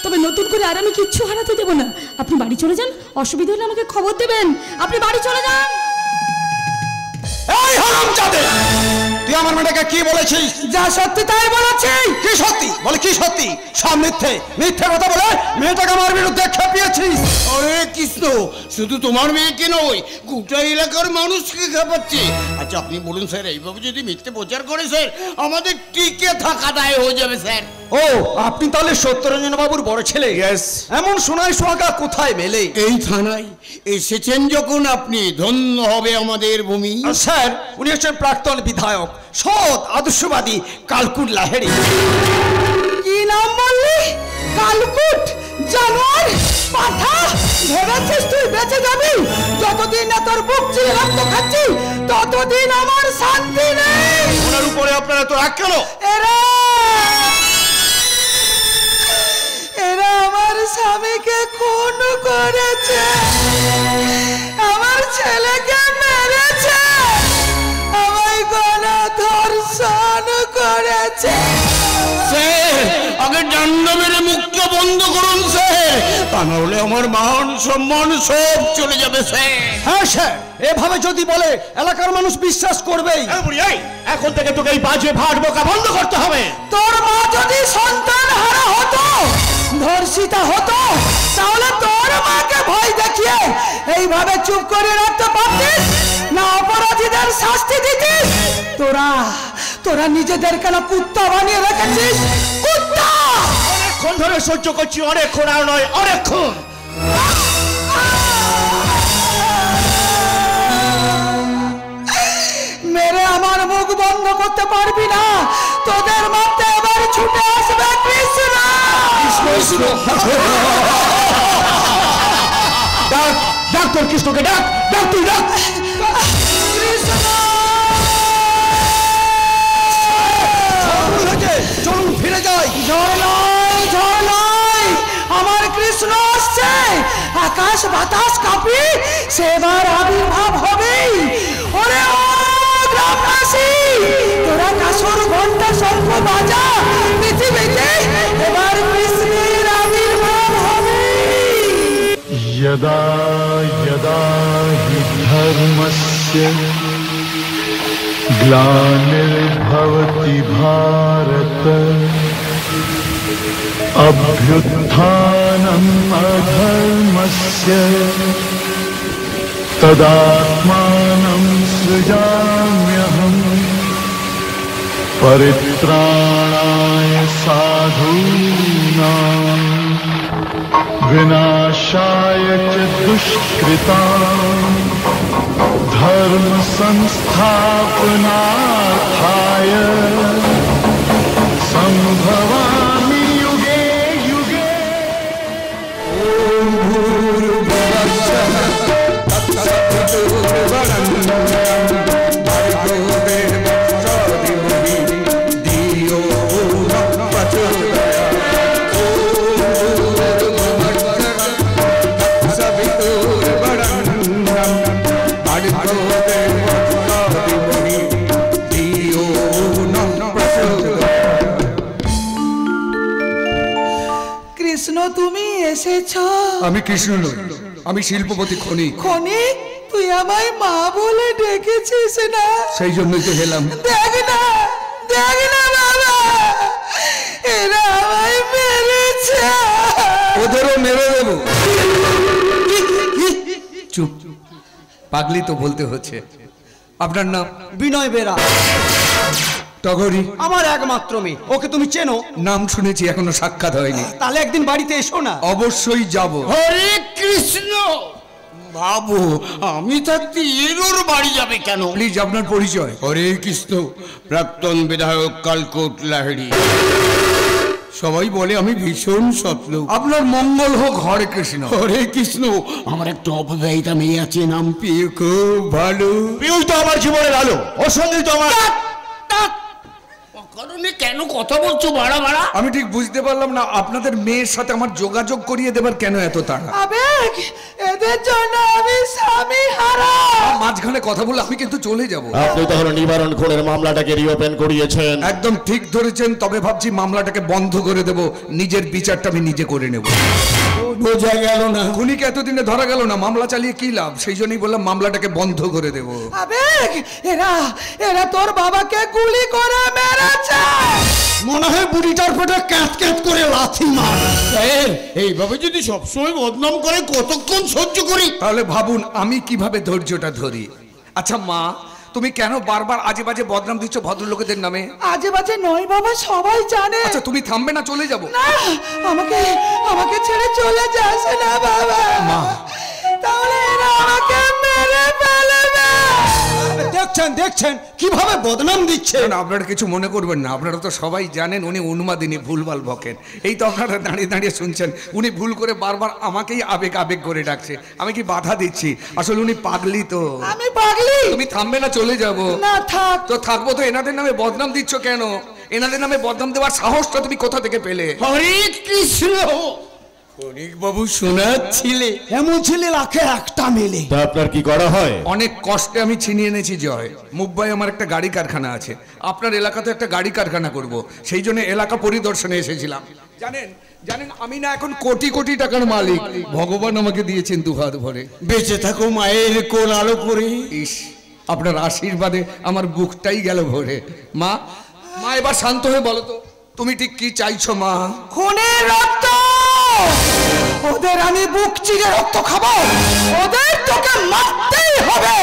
তবে নতুন করে আর আমি কিচ্ছু হারাতে দেবো না। আপনি বাড়ি চলে যান, অসুবিধা হলে আমাকে খবর দেবেন। আপনি বাড়ি চলে যান। এই হারামজাদে, তুই আমার মেয়েটাকে কি বলেছিস? যা সত্যি তাই বলেছি। কি সত্যি? বলে কি সত্যি? সব মিথ্যে কথা বলে মেয়েটাকে আমার বিরুদ্ধে খেপিয়েছিস। আরে কৃষ্ণ, শুধু তোমার মেয়েকে নয়, গোটা এলাকার মানুষকে খেপাচ্ছে। আচ্ছা আপনি বলুন স্যার, এইভাবে যদি মিথ্যে প্রচার করে স্যার, আমাদের টিকে থাকা দায় হয়ে যাবে স্যার। ও, আপনি তাহলে সত্যরঞ্জন বাবুর বড় ছেলে? ইয়েস। এমন সোনায় সোহাগা কোথায় মেলে? এই থানায় এসেছেন যখন আপনি, ধন্য হবে আমাদের ভূমি। স্যার, উনি হচ্ছেন প্রাক্তন বিধায়ক, সৎ আদর্শবাদী কালকুট লাহেরি। কি নাম বললি? কালকুট? জানোয়ার, পাঠা, ভেবেছিস তুই বেঁচে যাবি? যতদিন না তোর বুক চিরে রক্ত খাচ্ছি, ততদিন আমার শান্তি নেই। ওনার উপরে আপনারা তো রাগ কেন? এরা আমার স্বামীকে খুন করেছে, আমার ছেলেকে মেরেছে, আমায় গণধর্ষণ করেছে। আগে ডান্ডা মেরে মুখটা বন্ধ করুন স্যার, নাহলে আমার মান সম্মান সব চলে যাবে স্যার। হ্যাঁ স্যার, এভাবে যদি বলে এলাকার মানুষ বিশ্বাস করবেই। এখন থেকে তোকে এই বাজে ভাট বোকা বন্ধ করতে হবে। তোর মা যদি সন্তান হারা হতো, ধর্ষিতা হতো, তাহলে তোর মাকে ভয় দেখিয়ে এইভাবে চুপ করে রাখতে পারতিস না অপরাধীদের শাস্তি দিতিস? তোরা নিজেদেরকে না কুত্তা বানিয়ে রেখেছিস, কুত্তা। অনেকক্ষণ ধরে সহ্য করছি, অনেকক্ষণ আর নয়, অনেকক্ষণ। মেরে আমার মুখ বন্ধ করতে পারবি না, তোদের মধ্যে এবার ছুটে আসবে কৃষ্ণ। ডাক তোর কৃষ্ণকে, ডাক তুই ডাক। চলুন ফিরে যাই। ঝড় নয়, আমার কৃষ্ণ আসছে। আকাশ বাতাস কাঁপি সেবার আবির্ভাব হবে। ওরে ও গ্রামবাসী, তোরা কাসর ঘন্টা শঙ্খ বাজা, পৃথিবীতে এবার কৃষ্ণের আবির্ভাব হবে। यदा यदा हि धर्मस्य ग्लानिर्भवति भारत अभ्युत्थानम् अधर्मस्य तदात्मानं सृजाम्यहम् परित्राणाय साधूनां विनाशाय च दुष्कृतां धर्म संस्थापनार्थाय संभवामि युगे युगे। ओम भूर्भुवस्सः तत्सवितुर्वरेण्यं भर्गो देवस्य धीमहि धियो न प्रचोदयात्। কৃষ্ণ, তুমি এসেছ? আমি কৃষ্ণ নই, আমি শিল্পপতি খনিক। খনিক, তুই আমায় মা বলে ডেকেছিস না? সেই জন্যই তো এলাম। দেখ না বাবা, এরা আমায় মেরেছে। ওদেরও মেরে দেবো। চুপ, পাগলি তো বলতে হচ্ছে। আপনার নাম? বিনয় বেরা। টগরি আমার একমাত্র মেয়ে, ওকে তুমি চেনো? নাম শুনেছি, এখনো সাক্ষাৎ হয়নি। তাহলে একদিন বাড়িতে এসো না। অবশ্যই যাব। হরে কৃষ্ণ। বাবু, আমি থাকতে এর বাড়ি যাবে কেন? প্লিজ আপনার পরিচয়। হরে কৃষ্ণ, প্রাক্তন বিধায়ক কালকোট লাহিড়ী। সবাই বলে আমি ভীষণ স্বপ্ন। আপনার মঙ্গল হোক। হরে কৃষ্ণ। হরে কৃষ্ণ। আমার একটা অবিবাহিতা মেয়ে আছে, নাম পিউ, খুব ভালো। পিউই তো আমার জীবনের আলো, ওর সঙ্গে তো আমার। কারণে কেন কথা বলছো বাড়া? আমি ঠিক বুঝতে পারলাম না, আপনাদের মেয়ের সাথে আমার যোগাযোগ করিয়ে দেবার কেন এত তাড়া? আবেগ, এদের জন্য আমি স্বামী হারা। মাঝখানে কথা বলে আমি কিন্তু চলে যাব। আপনি তাহলে নিবারণ খুনের মামলাটাকে রিওপেন করিয়েছেন? একদম ঠিক ধরেছেন, তবে ভাবছি মামলাটাকে বন্ধ করে দেব, নিজের বিচারটা আমি নিজে করে নেব। বোঝা গেল না। খুনিকে এতদিনে ধরা গেল না, মামলা চালিয়ে কি লাভ? সেই জন্যই বললাম মামলাটাকে বন্ধ করে দেব। আবেগ, এরা তোর বাবাকে গুলি করে মেরেছে। মনে হয় বুড়িটার পেটে ক্যাট ক্যাট করে লাথি মার। এইভাবে যদি সবসময় বদনাম করে কতক্ষণ সহ্য করি? তাহলে ভাবুন আমি কিভাবে ধৈর্যটা ধরি। আচ্ছা মা, তুমি কেন বারবার আজে বাজে বদনাম দিচ্ছ ভদ্রলোকেদের নামে? আজে বাজে নয় বাবা, সবাই জানে। আচ্ছা তুমি থামবে না? চলে যাব না, আমাকে ছেড়ে চলে যাস না বাবা। মা, তাহলে এরা আমাকে মেরে ফেলবে। দেখছেন কিভাবে বদনাম দিচ্ছে। আপনারা কিছু মনে করবেন না, আপনারা তো সবাই জানেন উনি উন্মাদিনী, ভুলভাল বকেন। এই তো আপনারা দাঁড়িয়ে দাঁড়িয়ে শুনছেন, উনি ভুল করে বারবার আমাকেই আবেগ করে ডাকছে। আমি কি বাধা দিচ্ছি? আসলে উনি পাগলি। তো আমি পাগলি? তুমি থামবে না? চলে যাব না। থাক। তো থাকবো। তো এনাদের নামে বদনাম দিচ্ছ কেন? এনাদের নামে বদনাম দেওয়ার সাহসটা তুমি কোথা থেকে পেলে? হরে কৃষ্ণ। খনিক বাবু শোনাচ্ছিলে, এমন ছেলে লাখে একটা মেলে। তা আপনার কি করা হয়? অনেক কষ্টে আমি ছিনিয়ে এনেছি জয়। মুম্বাই আমার একটা গাড়ি কারখানা আছে, আপনার এলাকাতে একটা গাড়ি কারখানা করব, সেই জন্য এলাকা পরিদর্শনে এসেছিলাম। জানেন জানেন আমি না এখন কোটি কোটি টাকার মালিক, ভগবান আমাকে দিয়েছেন দু হাত ভরে। বেঁচে থাকো মায়ের কোন আলো করে। ইস, আপনার আশীর্বাদে আমার বুকটাই গেল ভরে। মা, মা এবার শান্ত হয়ে বলো তো তুমি ঠিক কি চাইছো মা? খুনের রক্ত, ওদের আমি বুক চিরে রক্ত খাবো, ওদের তোকে মারতেই হবে।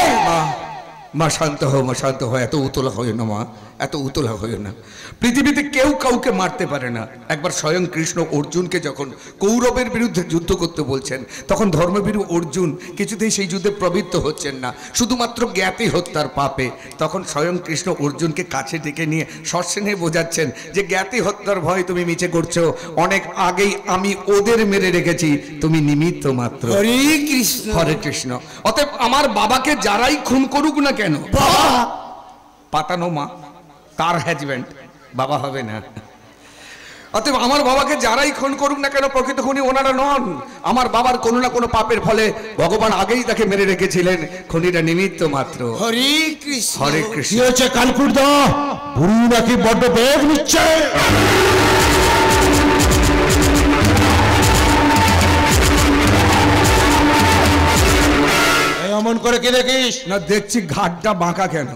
মা শান্ত হও, মা শান্ত হও, এত উতলা হইও না মা, এত উতলা হইও না। পৃথিবীতে কেউ কাউকে মারতে পারে না। একবার স্বয়ং কৃষ্ণ অর্জুনকে যখন কৌরবের বিরুদ্ধে যুদ্ধ করতে বলছেন, তখন ধর্মভীরু অর্জুন কিছুতেই সেই যুদ্ধে প্রবৃত্ত হচ্ছেন না, শুধুমাত্র জ্ঞাতি হত্যার পাপে। তখন স্বয়ং কৃষ্ণ অর্জুনকে কাছে ডেকে নিয়ে সস্নেহে বোঝাচ্ছেন যে জ্ঞাতি হত্যার ভয় তুমি মিছে করছো, অনেক আগেই আমি ওদের মেরে রেখেছি, তুমি নিমিত্ত মাত্র। হরে কৃষ্ণ, হরে কৃষ্ণ। অতএব আমার বাবাকে যারাই খুন করুক না কেন, পাতানো মা তার হাজব্যান্ড, বাবা হবে না। অতএব আমার বাবাকে যারাই খুন করুক না কেন, প্রকৃত খুনি ওনারা নন। আমার বাবার কোনো না কোনো পাপের ফলে ভগবান আগেই তাকে মেরে রেখেছিলেন, খুনিরা নিমিত্ত মাত্র। হরে কৃষ্ণ, হরে কৃষ্ণ। কি হচ্ছে কালকুট দা, বুড়ি নাকি বড্ড বেগ নিচ্ছে? এমন করে কি দেখিস? না দেখছি ঘাটটা বাঁকা কেন?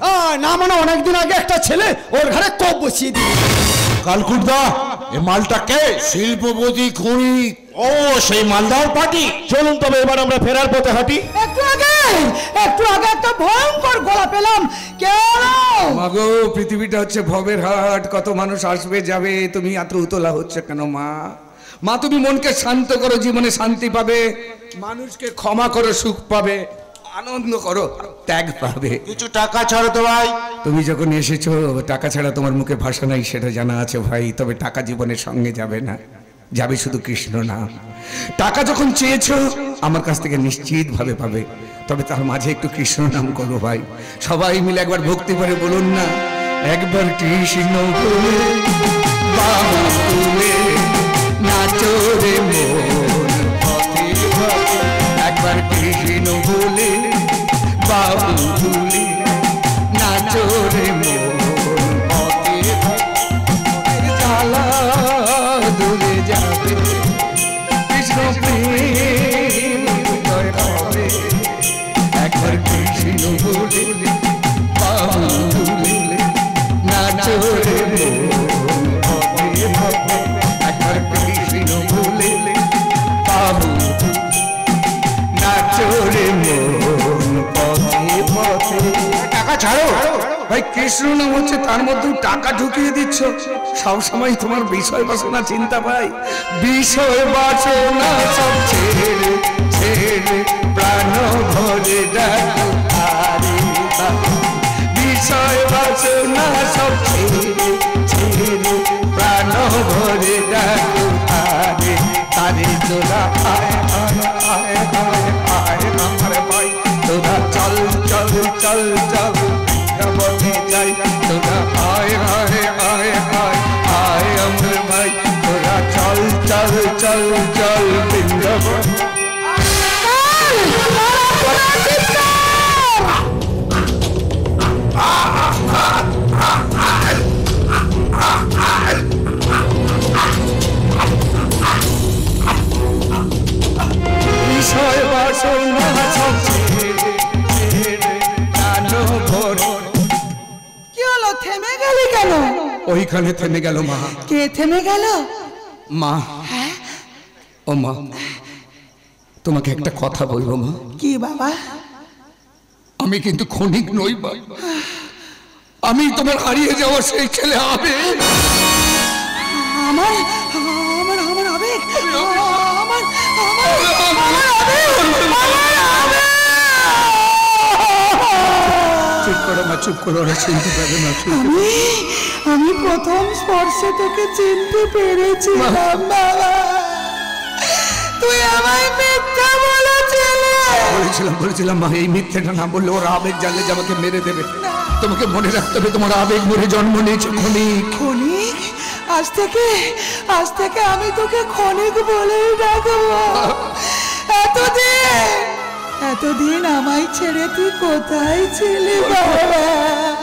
না মানে অনেকদিন আগে একটা ছেলে ওর ঘরে কোপ বসিয়ে দিয়ে। কালকুট দা, এ মালটা কে? শিল্পপতি খুনি। ও সেই মালদার পার্টি। চলুন তবে এবার আমরা ফেরার পথে হাঁটি। একটু আগে একটা ভয়ঙ্কর গলা পেলাম। কেন মাগো, পৃথিবীটা হচ্ছে ভবের হাট, কত মানুষ আসবে যাবে, তুমি এত উতলা হচ্ছে কেন মা? মা তুমি মনকে শান্ত করো, জীবনে শান্তি পাবে, মানুষকে ক্ষমা করো, সুখ পাবে, আনন্দ করো, ত্যাগ পাবে। কিছু টাকা ছাড়ো তো ভাই। তুমি যখন এসেছো, টাকা ছাড়া তোমার মুখে ভাষা নাই সেটা জানা আছে ভাই, তবে টাকা জীবনের সঙ্গে যাবে না, যাবে শুধু কৃষ্ণ নাম। টাকা যখন চেয়েছো আমার কাছ থেকে নিশ্চিত ভাবে পাবে, তবে তার মাঝে একটু কৃষ্ণ নাম করো ভাই। সবাই মিলে একবার ভক্তি করে বলুন না, একবার কৃষ্ণ বলে বাবু তুলে নাচো রে মন পথে পথে, একবার কৃষ্ণ বলে বাবু তুলে নাচো রে মন পথে পথে, জ্বালা দূরে যাবে, কৃষ্ণ প্রেম হৃদয় হবে, একবার কৃষ্ণ বলে বাবু তুলে নাচো রে মন পথে পথে, একবার কৃষ্ণ বলে বাবু নাচো রে মন পথে পথে। টাকা ছাড়ো ভাই, কৃষ্ণ নাম হচ্ছে, তার মধ্যেও টাকা ঢুকিয়ে দিচ্ছ। সবসময় তোমার বিষয় বাসনা চিন্তা ভাই, বিষয় বাসনা সব ছেড়ে ছেড়ে প্রাণ ভরে ডাকো তারে, বিষয় বাসনা সব ছেড়ে ছেড়ে প্রাণ ভরে ডাকো তারে, তারে তোরা আয় আয় আয় আয় আয় আমার ভাই, তোরা চল চল চল চল বনে যাই, তোরা আয় আয় আয় আয় আয় আমার ভাই, তোরা চল চল চল চল বৃন্দাবন। বিষয় বাসনা সব ছেড়ে ছেড়ে প্রাণ ভরে। কি হলো, থেমে গেলি কেন? ওইখানে থেমে গেল মা। কে থেমে গেল? মা, ও মা, তোমাকে একটা কথা বলবো মা। কি বাবা? আমি কিন্তু ক্ষণিক নই মা, আমি তোমার হারিয়ে যাওয়া সেই ছেলে হবে। আমার আমার আমার আবেগ, আমার আমার আমার আবেগ, চুপ করো মা, চুপ করো, ওরা চিনতে পারবে না। আমি প্রথম স্পর্শে তোকে চিনতে পেরেছিলাম বাবা, তুই আমায় মিথ্যা বলেছিলি। বলেছিলাম মা, এই মিথ্যেটা না বললে ওর আবেগ জানলে যে আমাকে মেরে দেবে। তোমাকে মনে রাখতে হবে, তোমার আবেগ মরে জন্ম নিয়েছে ক্ষণিক। ক্ষণিক? আজ থেকে আমি তোকে ক্ষণিক বলেই ডাকবো। এতদিন আমায় ছেড়ে তুই কোথায় ছিলি বাবা?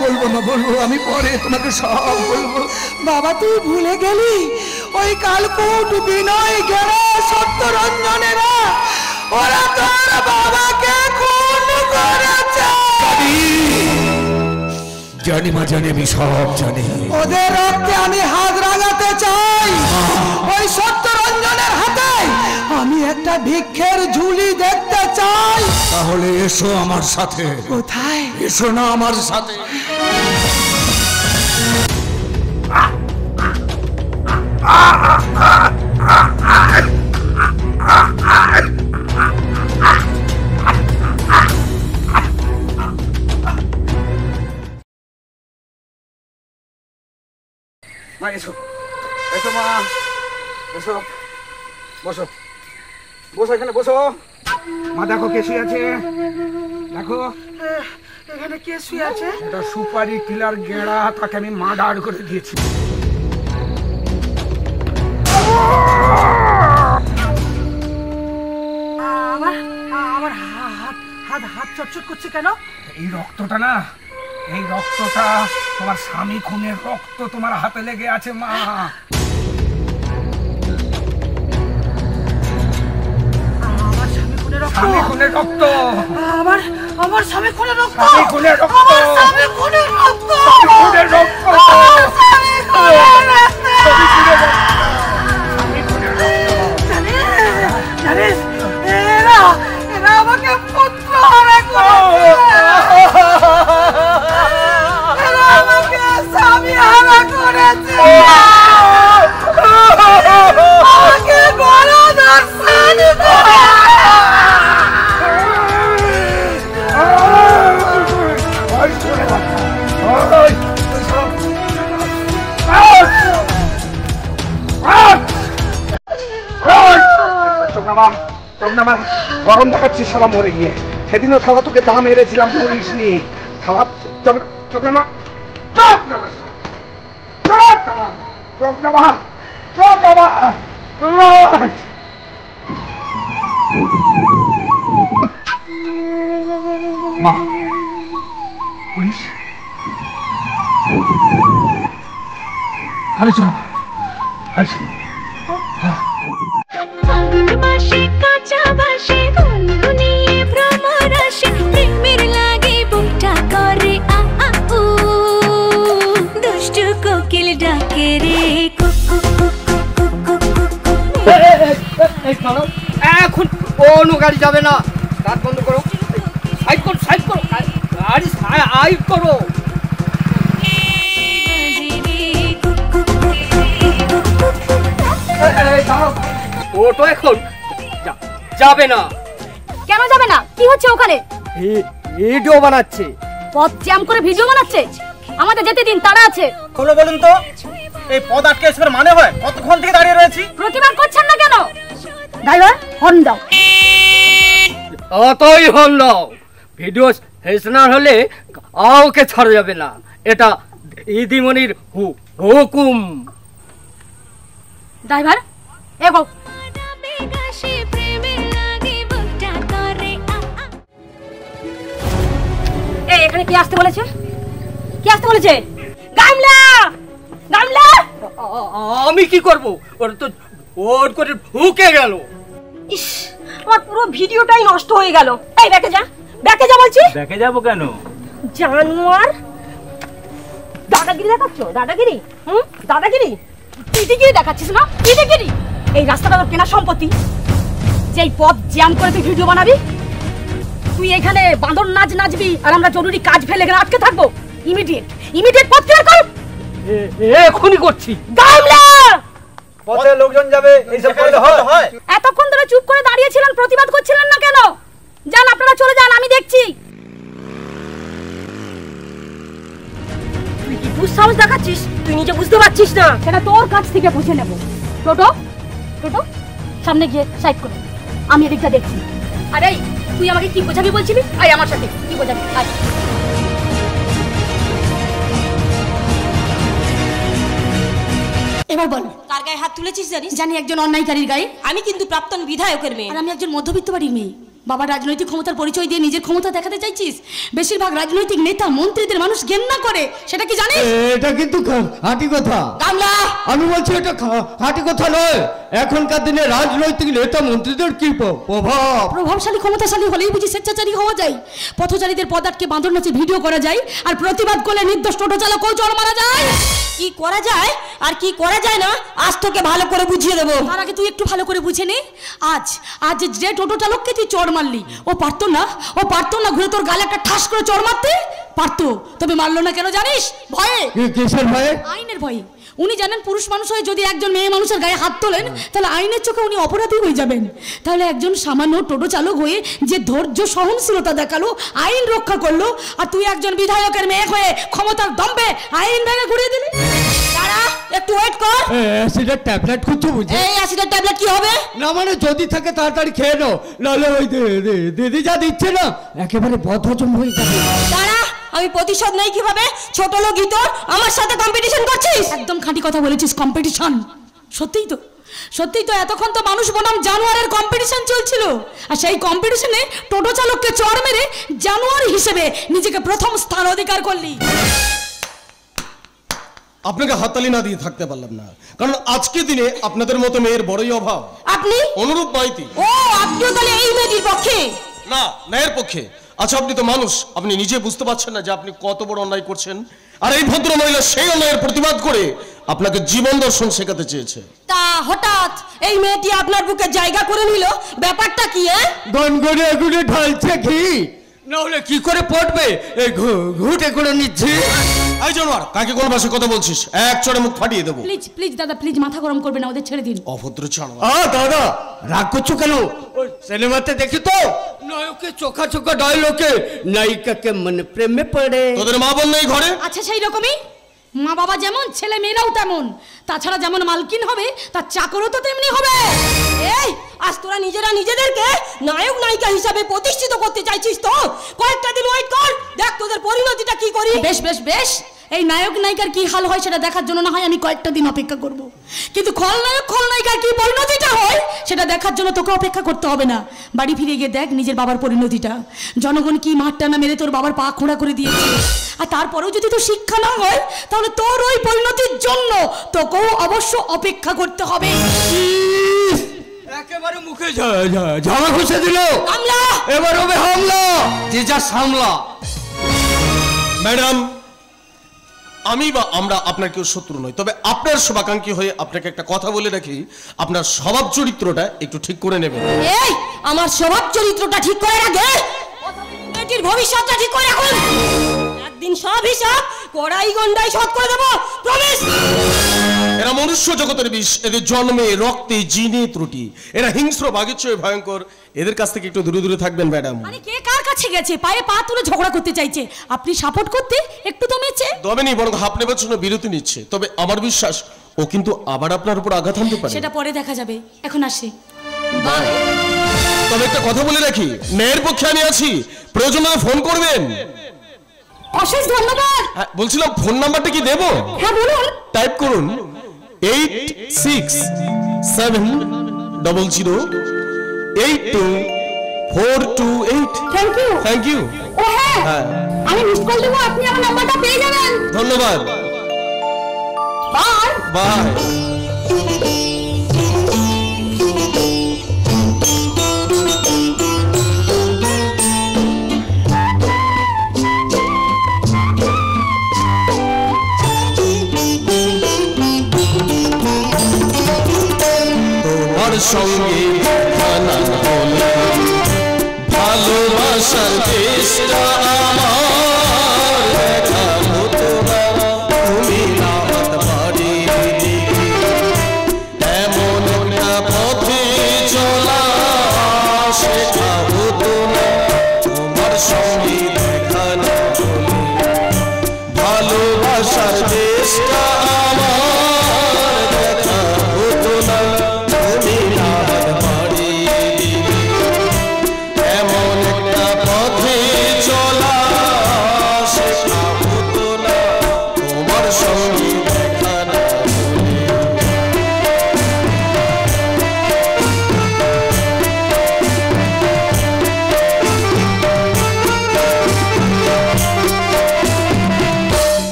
বলবো না, বলবো, আমি পরে তোমাকে সব বলবো। বাবা তুই ভুলে গেলি ওই কালকুট বিনয় গেরা সত্যরঞ্জনেরা ওরা তোর বাবাকে খুন করেছে। জানি মা, জানি, আমি সব জানি। ওদের রক্তে আমি হাত লাগাতে চাই। ওই সত্যরঞ্জনের হাতে আমি একটা ভিক্ষের ঝুলি দেখতে চাই। তাহলে এসো আমার সাথে। কোথায়? এসো না আমার সাথে। মা এসো, এসো মা, এসো, বসো, বসো এখানে বসো। মা দেখো কে শুয়ে আছে, দেখো এখানে কে শুয়ে আছে? এটা সুপারি কিলার গেড়া, তাকে আমি মার্ডার করে দিয়েছি। আমার হাত হাত চটচট করছে কেন? এই রক্তটা না, এই রক্তটা তোমার স্বামী খুনের রক্ত তোমার হাতে লেগে আছে মা। আমার স্বামী খুনের রক্ত? স্বামী খুনের রক্ত, আমার স্বামী খুনের রক্ত, স্বামী খুনের রক্ত, আমার স্বামী খুনের রক্ত, স্বামী খুনের রক্ত, আমার স্বামী খুনের রক্ত, স্বামী খুনের রক্ত, স্বামী খুনের রক্ত। জানিস এরা আমাকে পুত্র হারা করেছে, এরা আমাকে স্বামী হারা করেছে, আমাকে বড় দর্শন করে। গরম দেখাচ্ছিস সারা মরে গিয়ে। সেদিনও সারা তোকে দা মেরেছিলাম, পুলিশ নি সারা। চোখ নামা, চোখ নামা, চোখ নামা, চোখ নামা। মা পুলিশ আরে চলো, আরে এখন কোনো গাড়ি যাবে না, রাত বন্ধ করো, সাইড করো, সাইড করো, গাড়ি সাইড করো। ওটো এখন যাবে না। কেন যাবে না? কি হচ্ছে ওখানে? ভিডিও বানাচ্ছে। পথ জ্যাম করে ভিডিও বানাচ্ছে? আমাদের যেতে দিন, তারা আছে। বলো বলুন তো, এই পথ আটকে আসবার মানে হয়? কতক্ষণ থেকে দাঁড়িয়ে রয়েছি। প্রতিবাদ করছেন না কেন? ড্রাইভার হর্ন দাও। অতই হর্ন দাও। ভিডিও শেষ না হলে কাউকে ছাড়া যাবে না, এটা দিদিমণির হুকুম। ড্রাইভার এগো। এখানে কি আসতে বলেছে? কি আসতে বলেছে? গামলা, গামলা। আমি কি করব? ওরা তো ওর করে ঢুকে গেল। ইস, আমার পুরো ভিডিওটাই নষ্ট হয়ে গেল। এই ব্যাকে যা, ব্যাকে যা বলছি। দেখে যাবো কেন? জানোয়ার, দাদাগিরি দেখাচ্ছ? দাদাগিরি? দাদাগিরি? দিদিগিরি দেখাচ্ছিস না? দিদিগিরি? এই রাস্তাটা তোর কেনা সম্পত্তি। যেই পথ জ্যাম করে তুই ভিডিও বানাবি, তুই এখানে বাঁদর নাচ নাচবি আর আমরা জরুরি কাজ ফেলে এখানে আটকে থাকবো। ইমিডিয়েট পথ ক্লিয়ার কর। এখনই করছি। গামলা, পথে লোকজন যাবে, এইসব করলে হয়? এতক্ষণ ধরে চুপ করে দাঁড়িয়েছিলেন, প্রতিবাদ করছিলেন না কেন? যান, আপনারা চলে যান, আমি দেখছি। তুই কি দুঃসাহস দেখাচ্ছিস? তুই নিজে বুঝতে পারছিস না? সেটা তোর কাছ থেকে বুঝে নেব। টোটো, টোটো সামনে গিয়ে সাইড করো, আমি এদিকটা দেখছি। আরে তুই আমাকে কি বোঝাবি বলছিলি? আয় আমার সাথে, কি বোঝাবি? আয়। এবার বল, কার গায়ে হাত তুলেছিস জানিস? জানি, একজন অন্যায়কারীর গায়ে। আমি কিন্তু প্রাক্তন বিধায়কের মেয়ে। আর আমি একজন মধ্যবিত্ত বাড়ির মেয়ে। বাবা রাজনৈতিক ক্ষমতার পরিচয় দিয়ে নিজের ক্ষমতা দেখাতে চাইছিস? বেশিরভাগ রাজনৈতিক নেতা মন্ত্রীদের মানুষ ঘেন্না করে, সেটা কি জানিস? এটা কিন্তু হাঁটি কথা। কামলা, আমি বলছি এটা হাঁটি কথা নয়। এখনকার দিনে রাজনৈতিক নেতা মন্ত্রীদের কি প্রভাব? প্রভাবশালী ক্ষমতাশালী হলেই বুঝি স্বেচ্ছাচারী হওয়া যায়? পথচারীদের পদার্থকে বাঁদর নাচে ভিডিও করা যায়, আর প্রতিবাদ করলে নির্দোষ টোটো চালকও চড় মারা যায়। কি করা যায় আর কি করা যায় না আজ তোকে ভালো করে বুঝিয়ে দেবো। তার আগে তুই একটু ভালো করে বুঝে নে। আজ যে টোটো চালককে তুই চড় মারলি, ও পারতো না ঘুরে তোর গালে একটা ঠাস করে চড় মারতে পারতো, তবে মারলো না কেন জানিস? ভয়ে। কিসের ভয়ে? আইনের ভয়ে। উনি জানেন পুরুষ মানুষ হয়ে যদি একজন মেয়ে মানুষের গায়ে হাত তোলেন তাহলে আইনের চোখে উনি অপরাধী হয়ে যাবেন। তাহলে একজন সামান্য টোটো চালক হয়ে যে ধৈর্য সহনশীলতা দেখালো, আইন রক্ষা করলো, আর তুই একজন বিধায়কের মেয়ে হয়ে ক্ষমতার দম্ভে আইন ভেঙে ঘুরিয়ে দিলি। দাঁড়া, একটু ওয়েট কর। অ্যাসিডের ট্যাবলেট খুঁজছো বুঝি? এই অ্যাসিডের ট্যাবলেট কি হবে? না মানে যদি থাকে তাড়াতাড়ি খেয়ে নাও, নাহলে ওই দিদি যা দিচ্ছে না একেবারে বদহজম হয়ে যাবে। দাঁড়া, আমি প্রতিশোধ নেই কিভাবে? ছোট লোক তোর আমার সাথে কম্পিটিশন করছিস? একদম খাঁটি কথা বলেছিস, কম্পিটিশন। সত্যিই তো এতক্ষণ তো মানুষ বনাম জানোয়ারের কম্পিটিশন চলছিল, আর সেই কম্পিটিশনে টোটো চালককে চড় মেরে জানোয়ার হিসেবে নিজেকে প্রথম স্থান অধিকার করলি। আপনাকে হাততালি না দিয়ে থাকতে পারলাম না, কারণ আজকের দিনে আপনাদের মতো মেয়ের বড়ই অভাব। আপনি অনুরূপ মাইতি। ও, আপনিও তাহলে এই মেয়েটির পক্ষে? না, ন্যায়ের পক্ষে। আচ্ছা, আপনি তো মানুষ, আপনি নিজে বুঝতে পারছেন না যে আপনি কত বড় অন্যায় করছেন? আর এই ভদ্র মহিলা সেই অন্যায়ের প্রতিবাদ করে আপনাকে জীবন দর্শন শেখাতে চেয়েছে। তা হঠাৎ এই মেয়েটি আপনার বুকে জায়গা করে নিল, ব্যাপারটা কি? গনগনে আগুনে ঢালছে ঘি, নাহলে কি করে পড়বে? এই ঘুটে করে নিচ্ছে। এই জানোয়ার, কাকে কোন ভাষায় কথা বলছিস? এক চড়ে মুখ ফাটিয়ে দেবো। প্লিজ দাদা, প্লিজ মাথা গরম করবে না, ওদের ছেড়ে দিন। অভদ্র জানোয়ার। দাদা রাগ করছো কেন? সিনেমাতে দেখি তো নায়কে চোখা চোখা ডায়লগে নায়িকাকে মনে প্রেমে পড়ে। তোদের মা বোন নেই ঘরে? আচ্ছা, সেই রকমই মা বাবা যেমন, ছেলে মেয়েরাও তেমন। তাছাড়া যেমন মালকিন হবে তার চাকরও তো তেমনি হবে। এই আজ তোরা নিজেরা নিজেদেরকে নায়ক নায়িকা হিসাবে প্রতিষ্ঠিত করতে চাইছিস তো? কয়েকটা দিন ওয়েট কর, দেখ তোদের পরিণতিটা কি করি। বেশ এই নায়ক নায়িকার কি হাল হয় সেটা দেখার জন্য না হয় আমি কয়েকটা দিন অপেক্ষা করব, কিন্তু খলনায়ক খলনায়িকার কি পরিণতিটা হয় সেটা দেখার জন্য তোকে অপেক্ষা করতে হবে না। বাড়ি ফিরে গিয়ে দেখ নিজের বাবার পরিণতিটা। জনগণ কি মারটা না মেরে তোর বাবার পা খোঁড়া করে দিয়েছে, আর তারপরেও যদি তোর শিক্ষা না হয় তাহলে তোর ওই পরিণতির জন্য তোকেও অবশ্য অপেক্ষা করতে হবে। একেবারে মুখে ঝামা ঘুষে দিল। এবার হবে হামলা, যে যা সামলা। ম্যাডাম, আমি বা আমরা আপনার কেউ শত্রু নই, তবে আপনার শুভাকাঙ্ক্ষী হয়ে আপনাকে একটা কথা বলে রাখি, আপনার স্বভাব চরিত্রটা একটু ঠিক করে নেবেন। এই আমার স্বভাব চরিত্রটা ঠিক করে রাখে, মেয়েটির ভবিষ্যৎটা ঠিক করে রাখুন। একদিন সব হিসাব কড়াই গন্ডাই শোধ করে দেবো, প্রমিস। এরা মনুষ্য জগতের বিষ, এদের জন্মে রক্তে জিনে ত্রুটি, এরা হিংস্র বাঘের চেয়ে ভয়ঙ্কর। এদের কাছ থেকে একটু দূরে দূরে থাকবেন ম্যাডাম। আরে কে কার কাছে গেছে? পায়ে পা তুলে ঝগড়া করতে চাইছে, আপনি সাপোর্ট করতে একটু দমেছে। দমেনি, বরং হাফ নেবার জন্য বিরতি নিচ্ছে। তবে আমার বিশ্বাস ও কিন্তু আবার আপনার উপর আঘাত হানতে পারে। সেটা পরে দেখা যাবে, এখন আসি। তবে একটা কথা বলে রাখি, ন্যায়ের পক্ষে আমি আছি, প্রয়োজন হলে ফোন করবেন। অশেষ ধন্যবাদ। বলছিলাম ফোন নাম্বারটা কি দেবো? হ্যাঁ বলুন। টাইপ করুন 8670824228। Thank you. ও হ্যাঁ, আমি মিস কল দেবো, আপনি আমার নাম্বারটা পেয়ে যাবেন। ধন্যবাদ। Bye bye. তোমার সঙ্গে ভালোবাসার দেশটা আমার দেখা হতো না, তুমি না হাত বাড়ি দিকে এমন একটা পথে চলা শেখা হতো না, তোমার সঙ্গে দেখা না হলে ভালোবাসার দেশটা আমার দেখা হতো না, তুমি না হাত বাড়ি দিকে এমন একটা পথে চলা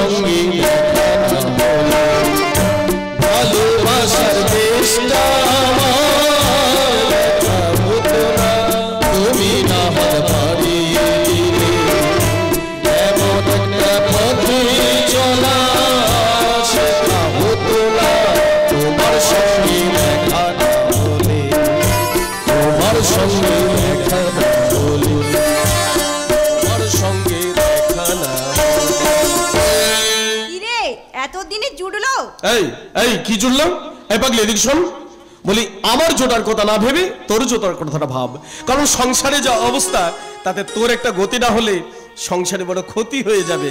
সঙ্গে দেখা না হলে ভালোবাসার দেশটা আমার দেখা হতো না। তুমি না হাত বাড়িয়ে দিলে এমন একটা পথে চলা শেখা হতো না। তোমার সঙ্গে দেখা না হলে, তোমার সঙ্গে দেখা না হলে, তোমার সঙ্গে দেখা না। কিরে এতদিনে জুড়লো? এই এই কি জুড়লাম? এই পাগলি এদিকে শোন, বলি আমার জোটার কথা না ভেবে তোর জোটার কথাটা ভাব। কারণ সংসারে যা অবস্থা তাতে তোর একটা গতি না হলে সংসারে বড় ক্ষতি হয়ে যাবে।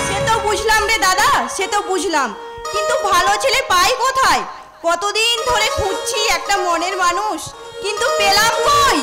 সে তো বুঝলাম রে দাদা, সে তো বুঝলাম, কিন্তু ভালো ছেলে পাই কোথায়? কতদিন ধরে খুঁজছি একটা মনের মানুষ, কিন্তু পেলাম কই?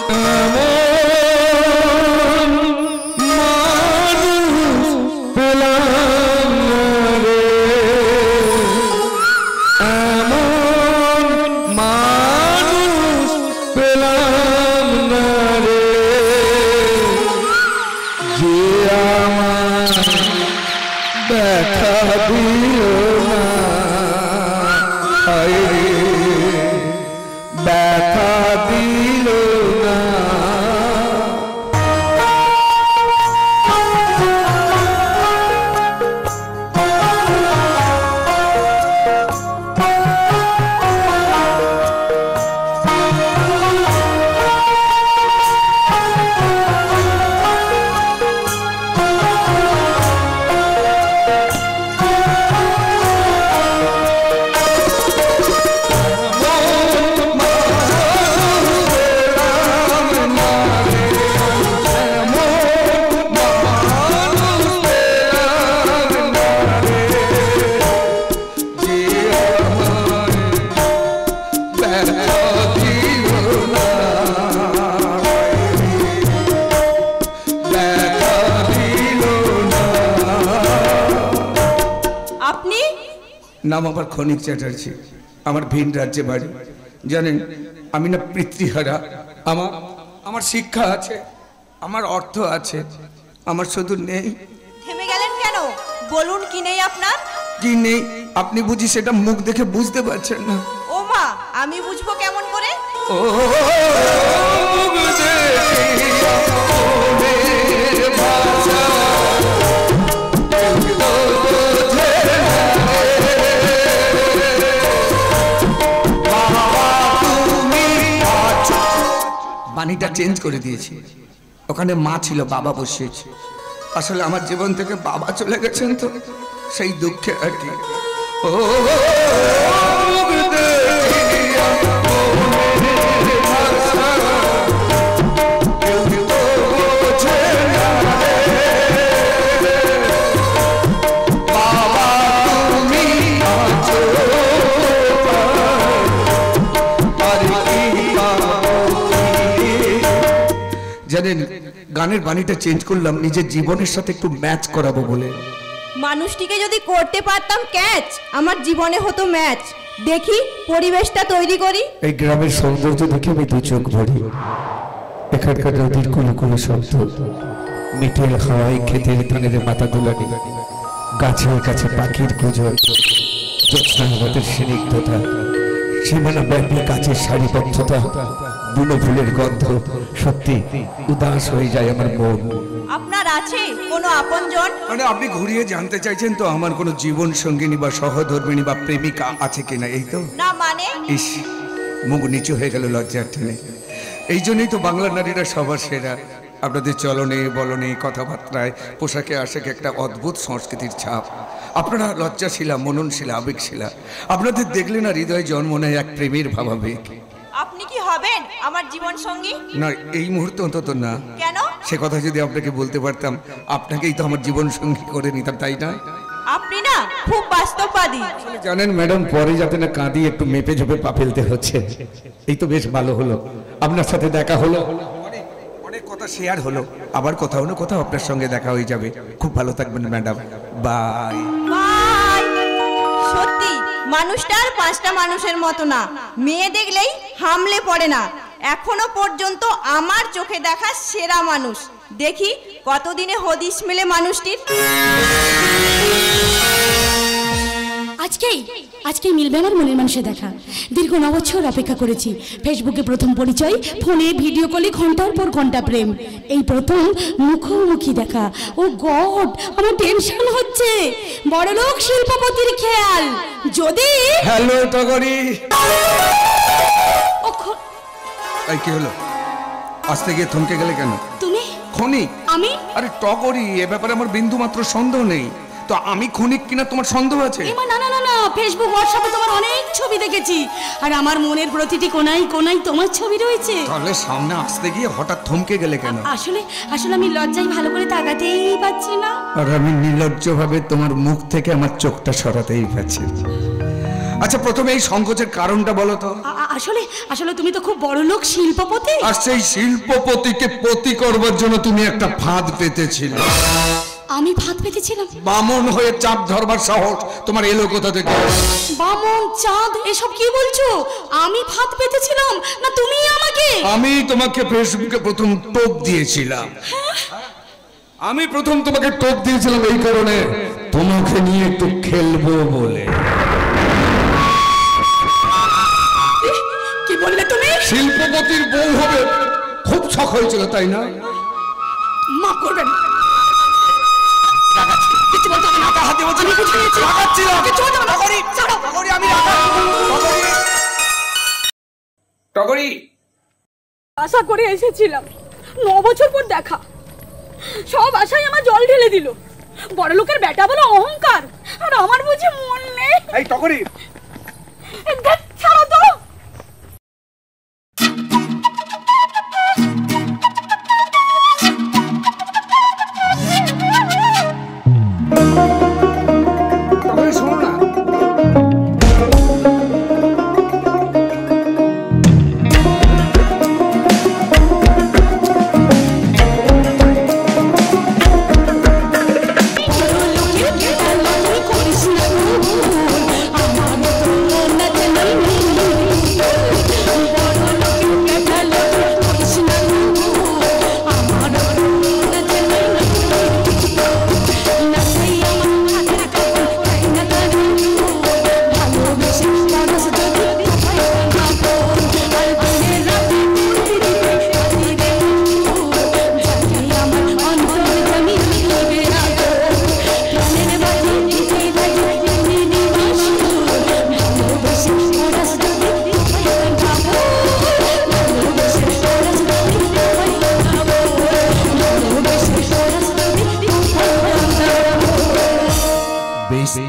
নাম আমার ক্ষণিক চ্যাটার্জি, আমার ভিন রাজ্যে বাড়ি। জানেন আমি না পিতৃহারা, আমার শিক্ষা আছে, আমার অর্থ আছে, আমার শুধু নেই। থেমে গেলেন কেন? বলুন কি নেই আপনার? কি নেই আপনি বুঝি সেটা মুখ দেখে বুঝতে পারছেন না? ও মা, আমি বুঝবো কেমন করে? ও বাণীটা চেঞ্জ করে দিয়েছি, ওখানে মা ছিল, বাবা বসিয়েছে। আসলে আমার জীবন থেকে বাবা চলে গেছেন তো সেই দুঃখে আর কি। ও জানেন গানের বাণীটা চেঞ্জ করলাম নিজের জীবনের সাথে একটু ম্যাচ করাবো বলে। মানুষটিকে যদি করতে পারতাম ক্যাচ, আমার জীবনে হতো ম্যাচ। দেখি পরিবেশটা তৈরি করি। এই গ্রামের সৌন্দর্য দেখে আমি দু চোখ ভরি। এখানকার নদীর কুলো কুলো শব্দ, মিঠের হাওয়ায় ক্ষেতের ধানের মাথা দোলানি, গাছের কাছে পাখির গুজর, জ্যোৎস্নার স্নিগ্ধতা, সীমানা ব্যাপী গাছের সারিবদ্ধতা, বুনো ফুলের গন্ধ, সত্যি উদাস হয়ে যায় আমার মন। আপনার আছে কোনো আপনজন? মানে আপনি ঘুরিয়ে জানতে চাইছেন তো আমার কোনো জীবন সঙ্গিনী বা সহধর্মিনী বা প্রেমিকা আছে কিনা, এই তো? না মানে? ইস, মুখ নিচু হয়ে গেল লজ্জার টেনে। এই জন্যই তো বাংলার নারীরা সবার সেরা। আপনাদের চলনে বলনে কথাবার্তায় পোশাকে আশাকে একটা অদ্ভুত সংস্কৃতির ছাপ। আপনারা লজ্জাশীলা, মননশীলা, আবেগশীলা। আপনাদের দেখলে না হৃদয়ে জন্ম নেয় এক প্রেমের ভাবাবেগ। আপনি কি হবেন আমার জীবন সঙ্গী? না, এই মুহূর্তে অন্তত না। কেন? সে কথা যদি আপনাকে বলতে পারতাম, আপনাকেই তো আমার জীবন সঙ্গী করে নিতাম, তাই না? আপনি না খুব বাস্তববাদী। জানেন ম্যাডাম, পরে যাতে না কাঁদি একটু মেপে ঝেপে পা ফেলতে হচ্ছে। এই তো বেশ ভালো হলো, আপনার সাথে দেখা হলো, অনেক কথা শেয়ার হলো, আবার কোথাও না কোথাও আপনার সঙ্গে দেখা হয়ে যাবে। খুব ভালো থাকবেন ম্যাডাম, বাই বাই। সত্যি মানুষটা আর পাঁচটা মানুষের মতো না, মেয়ে দেখলেই হামলে পড়ে না। এখনো পর্যন্ত আমার চোখে দেখা সেরা মানুষ। দেখি কতদিনে হদিস মেলে মানুষটির। আজকেই মিলবে আমার মনের মানুষের দেখা। দীর্ঘ 9 বছর অপেক্ষা করেছি। ফেসবুকে প্রথম পরিচয়, ফোনে ভিডিও কলে ঘন্টার পর ঘন্টা প্রেম, এই প্রথম মুখোমুখি দেখা। ও গড, আমার টেনশন হচ্ছে। বড়লোক শিল্পপতির খেয়াল যদি। হ্যালো টগরি। এই কি হলো? আসতে গিয়ে থমকে গেলে কেন? তুমি? ক্ষণিক? আমি? আরে টগরি, এ ব্যাপারে আমার বিন্দু মাত্র সন্দেহ নেই। তো আমি ক্ষণিক কিনা তোমার সন্দেহ আছে? না না না না, ফেসবুক হোয়াটসঅ্যাপে তোমার অনেক ছবি দেখেছি, আর আমার মনের প্রতিটি কোনায় কোনায় তোমার ছবি রয়েছে। তাহলে সামনে আসতে গিয়ে হঠাৎ থমকে গেলে কেন? আসলে আমি লজ্জায় ভালো করে তাকাতেই পাচ্ছি না। আর আমি নির্লজ্জভাবে তোমার মুখ থেকে আমার চোখটা সরাতেই পারছি। আচ্ছা, প্রথমে এই সংকোচের কারণটা বলো তো। আসলে তুমি তো খুব বড়লোক শিল্পপতি। আর সেই শিল্পপতিকে পতি করবার জন্য তুমি একটা ফাঁদ পেতেছিলে। আমি ফাঁদ পেতেছিলাম? বামন হয়ে চাঁদ ধরবার সাহস তোমার এলো কোথা থেকে? বামন, চাঁদ, এসব কি বলছো? আমি ফাঁদ পেতেছিলাম না তুমি আমাকে? আমি তোমাকে ফেসবুকে প্রথম টোপ দিয়েছিলাম। আমি প্রথম তোমাকে টোপ দিয়েছিলাম এই কারণে, তোমাকে নিয়ে একটু খেলবো বলে। কি বললে তুমি? শিল্পপতির বউ হবে খুব শখ হয়েছিল, তাই না? মাফ করবেন। আশা করে এসেছিলাম, 9 বছর পর দেখা, সব আশাই আমার জল ঢেলে দিল। বড় লোকের বেটা বলে অহংকার, আর আমার বুঝি মন নেই। এই টগরি, ছাড়ো তো। শোনো না,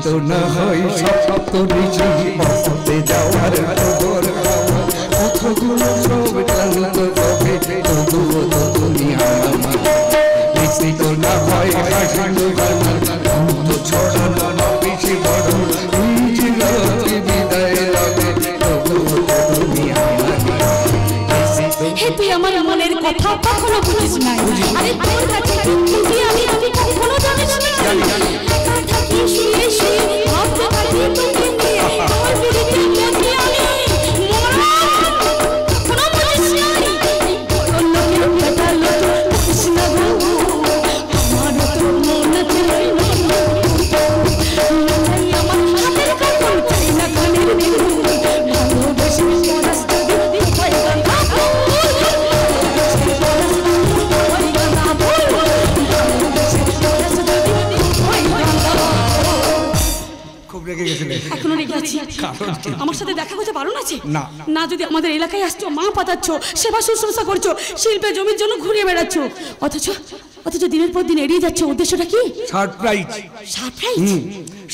তো না হয় সপ্ত ঋষি পথে যাওয়ার খবর, কতগুলো সব ক্লান্ত তবে তবুও তো তুমি আমার। বেশি তো না হয় হাসিনো গান, তো ছড়ানো না বেশি বড়, বিদায় লাগে তবুও তো তুমি আমার। হে তুই আমার মনের কথা কখনো বুঝিস নাই, আরে তোর কাছে তুই আমি কখনো জানিস না। একা থাকি শুয়ে শুয়ে ভাবতে থাকি তোকে নিয়ে, তোর বিরুদ্ধে মধ্যে আমি কখনো বুঝিস নাই। বড় লোকের বেটা লোক বুঝিস না গো, আমার তো মন চাই আমার হাতের কাপড় চাই না কানের বিন্দু, ভালোবেসে রাস্তা দিতে পাই না। খুব রেগে গেছিলে? এখনো রেগে আছি। আমার সাথে দেখা করতে বারণ আছে? না না, যদি আমাদের এলাকায় আসছো, মা পাতাচ্ছ, সেবা শুশ্রূষা করছো, শিল্পের জমির জন্য ঘুরিয়ে বেড়াচ্ছ, অথচ দিনের পর দিন এড়িয়ে যাচ্ছ, উদ্দেশ্যটা কি? সারপ্রাইজ। সারপ্রাইজ?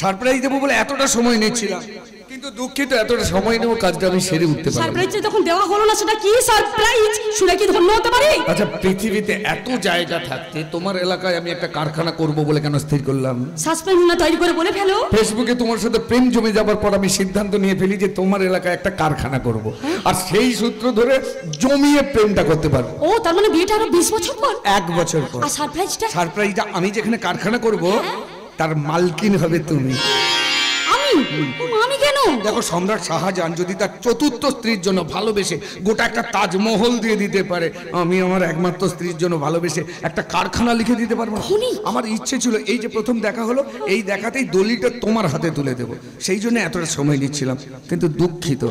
সারপ্রাইজ দেবো বলে এতটা সময় নিচ্ছিলাম, কিন্তু দুঃখিত এতটা সময় নেব কাজটা আমি সেরে উঠতে পারলাম। সারপ্রাইজ যখন দেওয়া হলো না, সেটা কি সারপ্রাইজ? শুনে কি ধন্য হতে পারে? আচ্ছা, পৃথিবীতে এত জায়গা থাকতে তোমার এলাকায় আমি একটা কারখানা করব বলে কেন স্থির করলাম? সাসপেন্স না তৈরি করে বলে ফেলো। ফেসবুকে তোমার সাথে প্রেম জমে যাবার পর আমি সিদ্ধান্ত নিয়ে ফেলি যে তোমার এলাকায় একটা কারখানা করব, আর সেই সূত্র ধরে জমিয়ে প্রেমটা করতে পারবো। ও, তার মানে বিয়েটা আরো 20 বছর পর? 1 বছর পর। আর সারপ্রাইজটা? সারপ্রাইজটা আমি যেখানে কারখানা করব তার মালকিন হবে তুমি। আমি কেন? কেন? দেখো, সম্রাট শাহজাহান যদি তার চতুর্থ স্ত্রীর জন্য ভালোবেসে গোটা একটা তাজমহল দিয়ে দিতে পারে, আমি আমার একমাত্র স্ত্রীর জন্য ভালোবেসে একটা কারখানা লিখে দিতে পারবো না? আমার ইচ্ছে ছিল এই যে প্রথম দেখা হলো, এই দেখাতেই দলিলটা তোমার হাতে তুলে দেবো, সেই জন্য এতটা সময় নিচ্ছিলাম। কিন্তু দুঃখিত,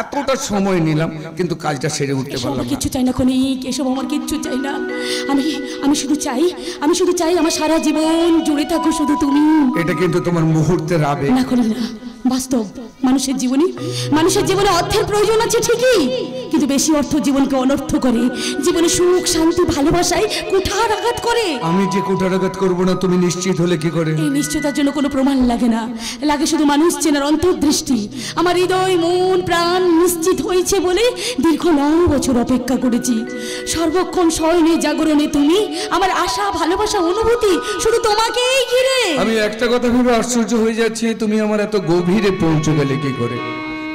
এতটা সময় নিলাম কিন্তু কাজটা সেরে উঠতে পারলাম না। কিচ্ছু চাই না ক্ষণিক, এসব আমার কিচ্ছু চাই না। আমি শুধু চাই আমার সারা জীবন জুড়ে থাকো শুধু তুমি। এটা কিন্তু তোমার মুহূর্তের আবেগ না করি না, বাস্তব। মানুষের জীবনে অর্থের প্রয়োজন আছে ঠিকই, কিন্তু বেশি অর্থ জীবনকে অনর্থ করে, জীবনে সুখ শান্তি ভালোবাসায় কুঠার আঘাত করে। আমি যে কুঠার আঘাত করবো না তুমি নিশ্চিত হলে কি করে? এই নিশ্চয়তার জন্য কোনো প্রমাণ লাগে না, লাগে শুধু মানুষ চেনার অন্তর্দৃষ্টি। আমার হৃদয় মন প্রাণ নিশ্চিত হয়েছে বলে দীর্ঘ 9 বছর অপেক্ষা করেছি। সর্বক্ষণ শয়নে জাগরণে তুমি, আমার আশা ভালোবাসা অনুভূতি শুধু তোমাকেই ঘিরে। আমি একটা কথা ভেবে আশ্চর্য হয়ে যাচ্ছি, তুমি আমার এত গভীরে পৌঁছে গেলে কি করে?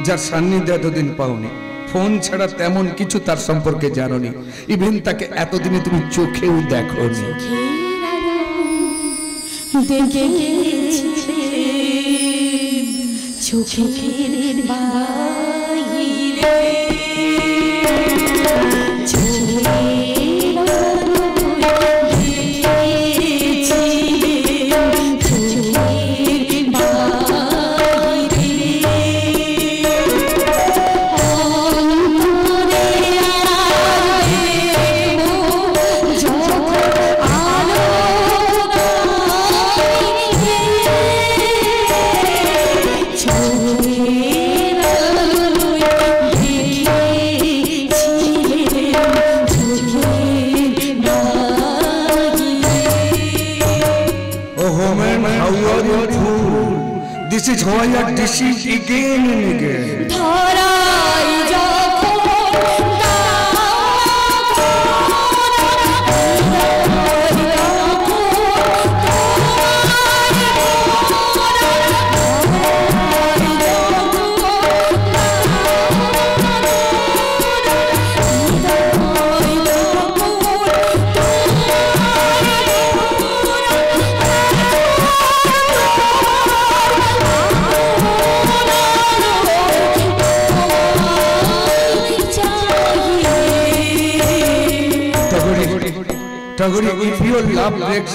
যার সান্নিধ্য এতদিন পাওনি, ফোন ছাড়া তেমন কিছু তার সম্পর্কে জানোনি, ইভেন তাকে এতদিনে তুমি চোখেও দেখোনি। চোখের বাইরে This is why I deceive again and again.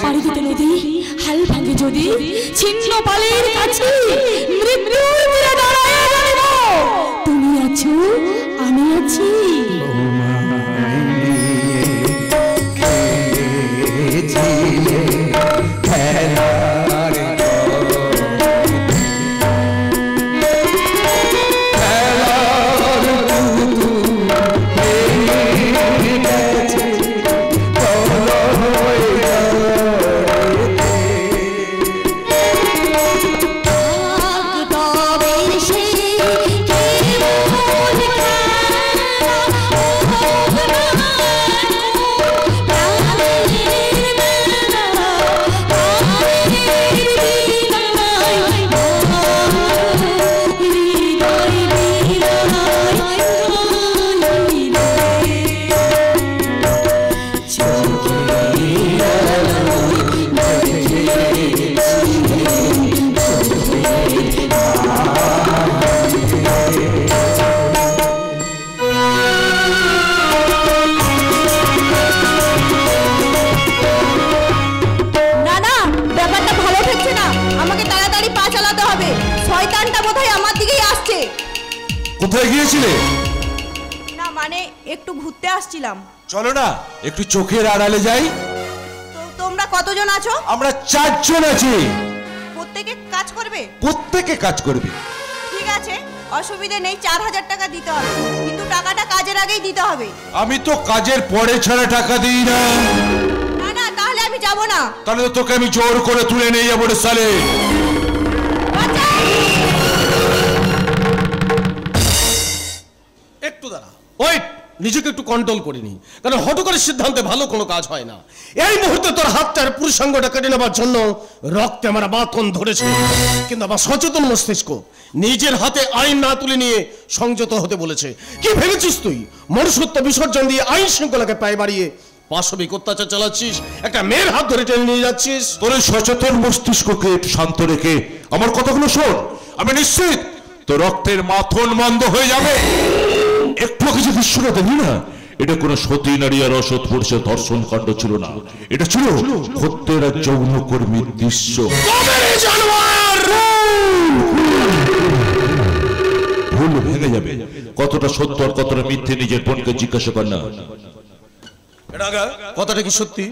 পাড়ি দিতে নদী হাল ভাঙে যদি, ছিন্ন পালের কাছে মৃত্যুর তীরে দাঁড়ায় রইব। তুমি আছো, আমি আছি। কোথায় গিয়েছিলে? না মানে একটু ঘুরতে আসছিলাম। চলো না একটু চোখের আড়ালে যাই। তো তোমরা কতজন আছো? আমরা 4 জন আছি। প্রত্যেকে কাজ করবে? প্রত্যেকে কাজ করবে। ঠিক আছে, অসুবিধা নেই, 4000 টাকা দিতে হবে, কিন্তু টাকাটা কাজের আগেই দিতে হবে। আমি তো কাজের পরে ছাড়া টাকা দিই না। না না, তাহলে আমি যাব না। তাহলে তো তোকে আমি জোর করে তুলে নিয়ে যাবো রে সালে। একটু দাঁড়া, ওয়েট, নিজেকে একটু কন্ট্রোল করে নি, কারণ হট করে সিদ্ধান্তে ভালো কোনো কাজ হয় না। এই মুহূর্তে তোর হাতটার পুরুষাঙ্গটা কেটে নেবার জন্য রক্তে আমার বাঁধন ধরেছে, কিন্তু আমার সচেতন মস্তিষ্ক নিজের হাতে আইন না তুলে নিয়ে সংযত হতে বলেছে। কি ভেবেছিস তুই মনুষ্যত্ব বিসর্জন দিয়ে আইন শৃঙ্খলাকে পায়ে বাড়িয়ে পাশবিক অত্যাচার চালাচ্ছিস, একটা মেয়ের হাত ধরে টেনে নিয়ে যাচ্ছিস? তোর সচেতন মস্তিষ্ককে শান্ত রেখে আমার কথাগুলো শোন। আমি নিশ্চিত তো রক্তের মাথন বন্ধ হয়ে যাবে। একটু কিছু দৃশ্যটা দেখি না, এটা কোনো সতী নারী আর অসৎ পুরুষের ধর্ষণ কাণ্ড ছিল না, এটা ছিল হত্যের এক যৌনকর্মীর দৃশ্য। ভুল ভেঙে যাবে, কতটা সত্য আর কতটা মিথ্যে নিজের বোনকে জিজ্ঞাসা কর না। কথাটা কি সত্যি?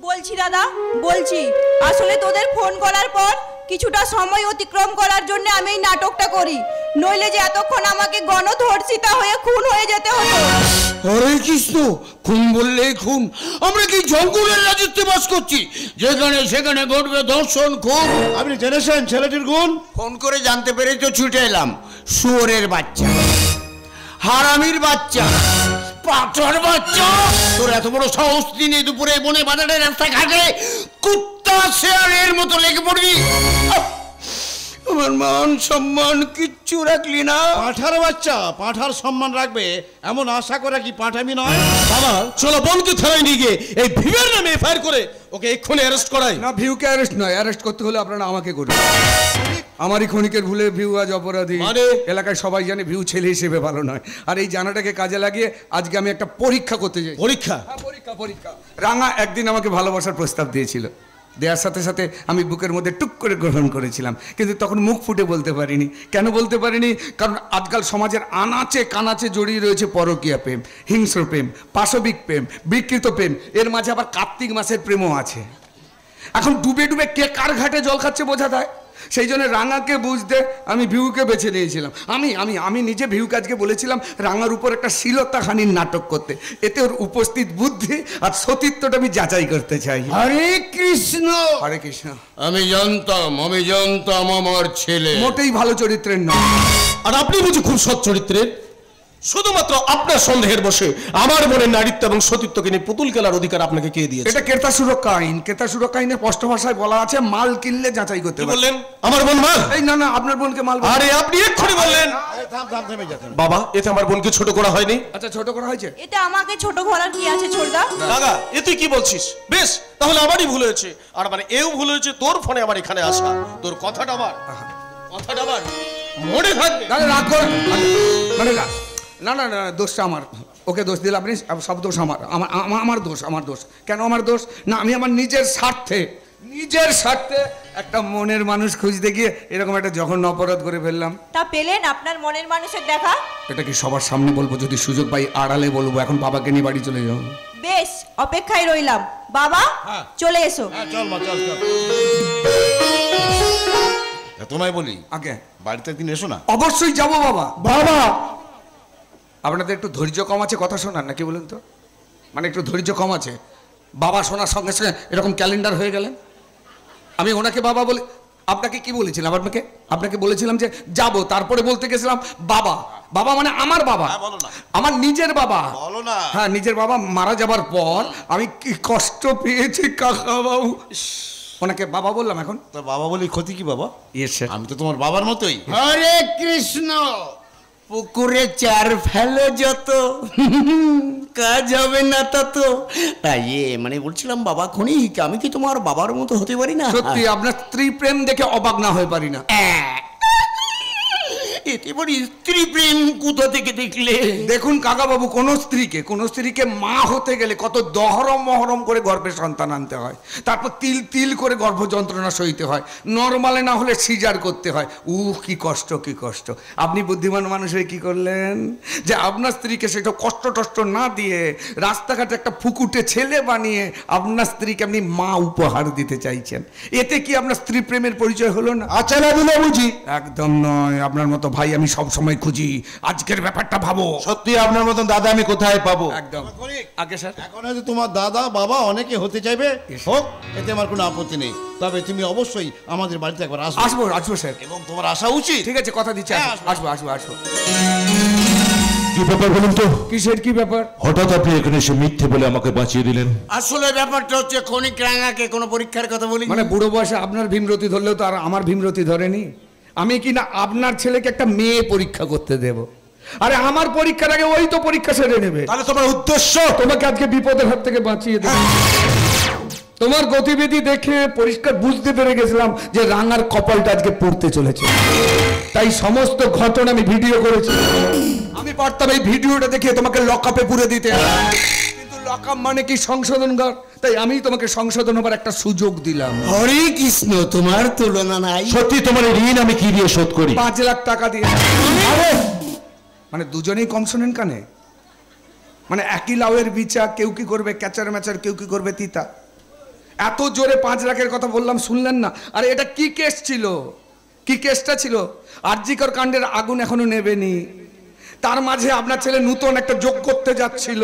বলছি দাদা, বলছি। আসলে তোদের ফোন করার পর কিছুটা সময় অতিক্রম করার জন্য আমি এই নাটকটা করি, নইলে যে এতক্ষণ আমাকে গণধর্ষিতা হয়ে খুন হয়ে যেতে হতো। হরে কৃষ্ণ, খুন বললেই খুন? আমরা কি জঙ্গলের রাজত্বে বাস করছি যেখানে সেখানে ঘটবে ধর্ষণ খুন? আপনি জেনেছেন ছেলেটির গুণ? ফোন করে জানতে পেরে তো ছুটে এলাম। শুয়োরের বাচ্চা, হারামির বাচ্চা, পাঁচর বাচ্চা, তোর এত বড় সাহস দিনে দুপুরে বনে বাজারে রাস্তা ঘাটে কুত্তা শেয়ারের মতো লেগে পড়বি? আমার মান সম্মান কিচ্ছু রাখলি না। পাঁঠার বাচ্চা পাঁঠার সম্মান রাখবে এমন আশা করে কি পাঁঠামি নয়? বাবা চলো বোনকে থানায় নিয়ে গিয়ে এই ভিউয়ের নামে এফআইআর করে ওকে এক্ষুনি অ্যারেস্ট করাই। না, ভিউকে অ্যারেস্ট নয়, অ্যারেস্ট করতে হলে আপনারা আমাকে করবেন। আমারই ক্ষণিকের ভুলে ভিউ আজ অপরাধী। এলাকায় সবাই জানে ভিউ ছেলে হিসেবে ভালো নয়, আর এই জানাটাকে কাজে লাগিয়ে আজকে আমি একটা পরীক্ষা করতে যাই। পরীক্ষা? পরীক্ষা। রাঙা একদিন আমাকে ভালোবাসার প্রস্তাব দিয়েছিল, দেওয়ার সাথে সাথে আমি বুকের মধ্যে টুক করে গ্রহণ করেছিলাম, কিন্তু তখন মুখ ফুটে বলতে পারিনি। কেন বলতে পারিনি? কারণ আজকাল সমাজের আনাচে কানাচে জড়িয়ে রয়েছে পরকীয়া প্রেম, হিংস্র প্রেম, পাশবিক প্রেম, বিকৃত প্রেম, এর মাঝে আবার কার্তিক মাসের প্রেমও আছে। এখন ডুবে ডুবে কে কার ঘাটে জল খাচ্ছে বোঝা দেয়। সেই জন্য রাঙাকে বুঝতে আমি ভিউকে বেছে নিয়েছিলাম। আমি নিজে ভিউকে আজকে বলেছিলাম রাঙার উপর একটা শ্লীলতাহানির নাটক করতে, এতে ওর উপস্থিত বুদ্ধি আর সতীত্বটা আমি যাচাই করতে চাই। হরে কৃষ্ণ। হরে কৃষ্ণ। আমি জানতাম আমার ছেলে মোটেই ভালো চরিত্রের নয়। আর আপনি বুঝি খুব সৎ চরিত্রের? শুধুমাত্র আপনার সন্দেহের বসে আমার মনের নারীত্ব এবং সতীত্বকে নিয়ে পুতুল খেলার অধিকার আপনাকে কে দিয়েছে? এটা ক্রেতা সুরক্ষা আইন। ক্রেতা সুরক্ষা আইনে স্পষ্ট ভাষায় বলা আছে মাল কিনলে যাচাই করতে হবে। বললেন আমার বোন মাল? এই না, আপনার বোনকে মাল। আরে আপনি এক্ষুনি বললেন। বাবা এতে আমার বোনকে ছোট করা হয়নি? আচ্ছা ছোট করা হয়েছে। এটা আমাকে ছোট করার কি আছে ছোটদা? দাদা এ তুই কি বলছিস? বেশ তাহলে আমারই ভুল হয়েছে, আর মানে এও ভুল হয়েছে তোর ফোনে আমার এখানে আসা। তোর কথাটা আমার মনে থাকবে। মানে না, দোষটা আমার। ওকে দোষ দিলে আপনি, সব দোষ আমার দোষ। কেন আমার দোষ? না, আমি আমার নিজের স্বার্থে একটা মনের মানুষ খুঁজতে গিয়ে এরকম একটা জঘন্য অপরাধ করে ফেললাম। তা পেলেন আপনার মনের মানুষের দেখা? এটা কি সবার সামনে বলবো? যদি সুযোগ পাই আড়ালে বলবো। এখন বাবাকে নিয়ে বাড়ি চলে যাও। বেশ, অপেক্ষায় রইলাম। বাবা চলে এসো। চল মা, চল। তোমায় বলি আগে বাড়িতে একদিন এসো না। অবশ্যই যাবো বাবা। বাবা আপনাদের একটু ধৈর্য কম আছে কথা শোনার, নাকি বলুন তো? মানে একটু ধৈর্য কম আছে? বাবা শোনার সঙ্গে সঙ্গে এরকম ক্যালেন্ডার হয়ে গেলেন। আমি ওনাকে বাবা বলে, আপনাকে কি বলেছিলাম? আপনাকে বলেছিলাম যে যাব, তারপরে বলতে গেছিলাম বাবা। বাবা মানে আমার বাবা, আমার নিজের বাবা। হ্যাঁ, নিজের বাবা মারা যাবার পর আমি কি কষ্ট পেয়েছি কাকা বাবু। ওনাকে বাবা বললাম, এখন বাবা বলি ক্ষতি কি বাবা? আমি তো তোমার বাবার মতোই। হরে কৃষ্ণ। পুকুরে চার ফেলো যত, কাজ হবে না তত। তাই মানে বলছিলাম বাবা ক্ষণিক, আমি কি তোমার বাবার মতো হতে পারি না? সত্যি আপনার স্ত্রী প্রেম দেখে অবাক না হয়ে পারি না। এতে বড় স্ত্রী প্রেম কোথা থেকে দেখলে? দেখুন কাকা বাবু, কোন স্ত্রীকে মা হতে গেলে কত দহরম মহরম করে গর্ভে সন্তান আনতে হয়, তারপর তিল তিল করে গর্ভ যন্ত্রণা সইতে হয়, নরমালে না হলে সিজার করতে হয়। কি কষ্ট। আপনি বুদ্ধিমান মানুষ হয়ে কি করলেন যে আপনার স্ত্রীকে সেটা কষ্ট টষ্ট না দিয়ে রাস্তাঘাটে একটা ফুকুটে ছেলে বানিয়ে আপনার স্ত্রীকে আপনি মা উপহার দিতে চাইছেন। এতে কি আপনার স্ত্রী প্রেমের পরিচয় হলো না? আচ্ছা না দিলে বুঝি? একদম নয়। আপনার মতো ভাই আমি সব সময় খুঁজি। আজকের ব্যাপারটা ভাবো। সত্যি আপনার মতন দাদা আমি কোথায় পাবো? একদম আগে স্যার, এখন হয়তো তোমার দাদা বাবা অনেকে হতে চাইবে, হোক, এতে আমার কোনো আপত্তি নেই। তবে তুমি অবশ্যই আমাদের বাড়িতে একবার আসবো স্যার। এবং তোমার আসা উচিত। ঠিক আছে, কথা দিচ্ছি, আসবো। কি ব্যাপার বলুন তো? কিসের কি ব্যাপার? হঠাৎ আপনি এখানে এসে মিথ্যে বলে আমাকে বাঁচিয়ে দিলেন। আসলে ব্যাপারটা হচ্ছে ক্ষণিক রাঙাকে কোনো পরীক্ষার কথা বলি। মানে বুড়ো বয়সে আপনার ভীমরতি ধরলেও তো আর আমার ভীমরতি ধরেনি। আমি কি না আপনার ছেলেকে একটা মেয়ে পরীক্ষা করতে দেব? আরে আমার পরীক্ষার আগে ওই তো পরীক্ষা সেরে নেবে। তাহলে তোমার উদ্দেশ্য? তোমাকে আজকে বিপদের হাত থেকে বাঁচিয়ে দেব। তোমার গতিবিধি দেখে পরিষ্কার বুঝতে পেরে গেছিলাম যে রাঙার কপালটা আজকে পড়তে চলেছে, তাই সমস্ত ঘটনা আমি ভিডিও করেছি। আমি পারতাম এই ভিডিওটা দেখে তোমাকে লকআপে পুরে দিতে, কিন্তু লকআপ মানে কি সংশোধনঘর, তাই আমি তোমাকে সংশোধন হবার একটা সুযোগ দিলাম। হরে কৃষ্ণ, তোমার তুলনা নাই। সত্যি তোমার ঋণ আমি কি দিয়ে শোধ করি? 5 লাখ টাকা দিয়ে। আরে মানে দুজনেই কম শোনেন কানে, মানে একই লাউয়ের বিচা, কেউ কি করবে ক্যাচার ম্যাচার, কেউ কি করবে তিতা। এত জোরে 5 লাখের কথা বললাম, শুনলেন না? আরে এটা কি কেস ছিল? কি কেসটা ছিল? আরজিকর কাণ্ডের আগুন এখনো নেবেনি, তার মাঝে আপনার ছেলে নূতন একটা যোগ করতে যাচ্ছিল,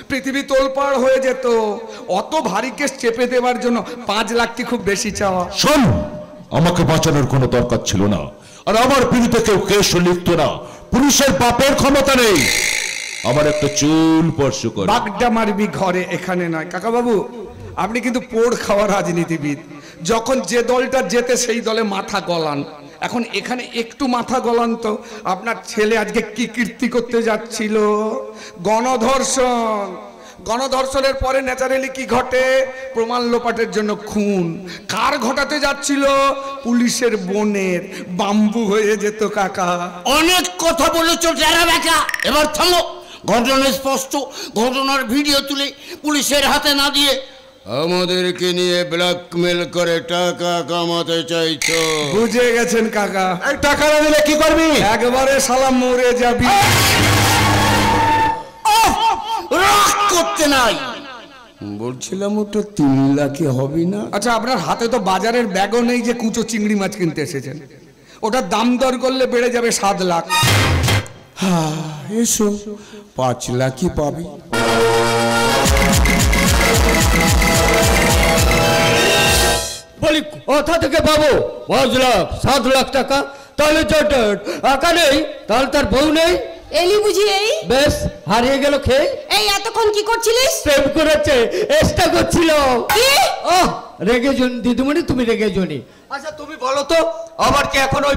পৃথিবী তোলপাড় হয়ে যেত। অত ভারী কেস চেপে দেওয়ার জন্য 5 লাখ কি খুব বেশি চাওয়া? শোন, আমাকে বাঁচানোর কোনো দরকার ছিল না, আর আমার বিরুদ্ধে কেউ কেস লিখতো না। পুলিশের বাপের ক্ষমতা নেই আমার একটা চুল স্পর্শ করে। বাগডা মারবি ঘরে, এখানে নয়। কাকা বাবু, আপনি কিন্তু পোড় খাওয়া রাজনীতিবিদ। যখন যে দলটা জেতে সেই দলে মাথা গলান, এখন এখানে একটু মাথা গলান তো। আপনার ছেলে আজকে কি কীর্তি করতে যাচ্ছিল? গণধর্ষণ। গণধর্ষণের পরে ন্যাচারালি কি ঘটে? প্রমাণ লোপাটের জন্য খুন। কার ঘটাতে যাচ্ছিল? পুলিশের বোনের। বাম্বু হয়ে যেত কাকা। অনেক কথা বলেছো যারা বেকা, এবার থামো। ঘটনা স্পষ্ট, ঘটনার ভিডিও তুলে পুলিশের হাতে না দিয়ে আমাদেরকে নিয়ে ব্ল্যাকমেল করে টাকা কামাতে চাইছো। বুঝে গেছেন কাকা। এই টাকা না দিলে কি করবি? একবারে সালাম মরে যাবি। রাগ করতে নাই, বলছিলাম ওটা 3 লাখে হবে না? আচ্ছা, আপনার হাতে তো বাজারের ব্যাগও নেই যে কুচো চিংড়ি মাছ কিনতে এসেছেন। ওটার দাম দর করলে বেড়ে যাবে 7 লাখ। হ্যাঁ, এসো 5 লাখই পাবে। বলি কোথা থেকে পাবো 5 লাখ 7 লাখ টাকা? তাহলে টাকা নেই, তাহলে তার বউ নেই। এলি বুঝি এই বেশ, হারিয়ে গেল খেয়ে। এই এতক্ষণ কি করছিলিস? প্রেম করেছে, চেষ্টা করছিল। কি? ওহ, রেগে জন দিদিমণি, তুমি রেগে জনি। আচ্ছা তুমি বলো তো, আমার কি এখন ওই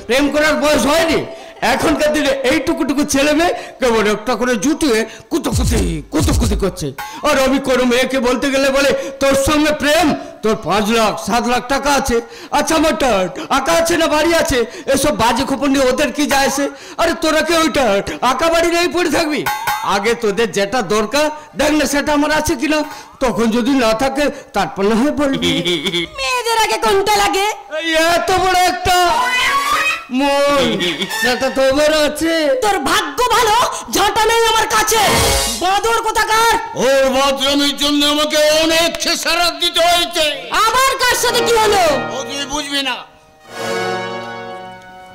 প্রেম করার বয়স হয়নি? এখনকার দিনে এইটুকুটুকু ছেলে মেয়ে কেবল একটা করে জুটিয়ে কুতুকুতি করছে। আর আমি কোনো মেয়েকে বলতে গেলে বলে তোর সঙ্গে প্রেম, তোর 5 লাখ 7 লাখ টাকা আছে। আচ্ছা আমার আঁকা আছে না বাড়ি আছে, এসব বাজে খবর নিয়ে ওদের কি যায় আসে? আরে তোরা কি ওইটা আঁকা বাড়ি নেই পড়ে থাকবি? আগে তোদের যেটা দরকার দেখ না সেটা আমার আছে কিনা, তখন যদি না থাকে তারপর না হয় বলবি। মেয়েদের আগে কোনটা লাগে? এত বড় একটা মন, সেটা তোমার আছে। তোর ভাগ্য ভালো, ঝাঁটা নেই আমার কাছে। বাদর কোথাকার! ওর বদনামের জন্য আমাকে অনেক খেসারত দিতে হয়েছে। আবার কার সাথে কি হলো? ও তুই বুঝবি না।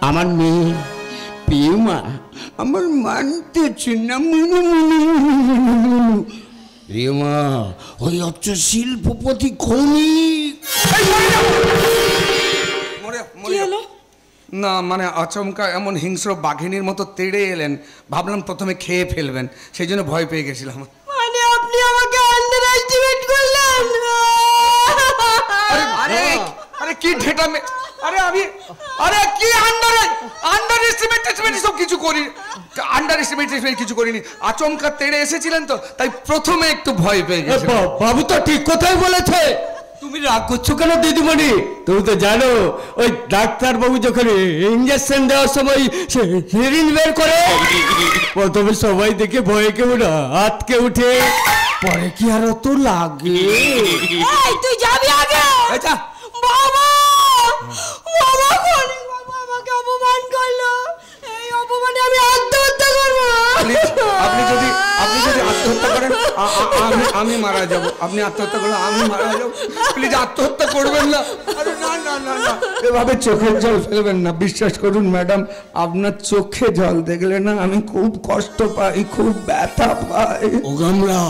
আমার মেয়ে পিউমা আমার মানতেছে না। পিউমা ওই হচ্ছে শিল্পপতি খনিক। কি হলো? না মানে আচমকা এমন হিংস্র বাঘিনীর মতো তেড়ে এলেন, ভাবলাম প্রথমে খেয়ে ফেলবেন, সেই জন্য ভয় পেয়ে গেছিলাম। মানে আপনি আমাকে আন্ডার এস্টিমেট করলেন? আরে আরে কি ঢেটা মে, আরে কি আন্ডার এস্টিমেট সব কিছু করি, আন্ডার এস্টিমেট কিছু করিনি। আচমকা তেড়ে এসেছিলেন তো, তাই প্রথমে একটু ভয় পেয়ে গেছি। বাবু তো ঠিক কথাই বলেছে। তুমি রাগ করছো কেন দিদিমণি? তুমি তো জানো ওই ডাক্তার বাবু যখন ইঞ্জেকশন দেওয়ার সময় সিরিঞ্জ বের করে, প্রথমে সবাই দেখে ভয়ে কেমন হাতকে উঠে, পরে কি আর অত লাগে? এই তুই যাবি আগে। আচ্ছা বাবা, বাবা আমাকে অপমান করলো। এই অপমানে আমি আত্মহত্যা করবো। আপনি যদি আত্মহত্যা করেন আমি মারা যাব। আপনি আত্মহত্যা করলে আমি মারা যাব। প্লিজ আত্মহত্যা করবেন না। আরে না না না না, এভাবে চোখের জল ফেলবেন না। বিশ্বাস করুন ম্যাডাম, আপনার চোখে জল দেখলে না আমি খুব কষ্ট পাই, খুব ব্যথা পাই। ও গামলা,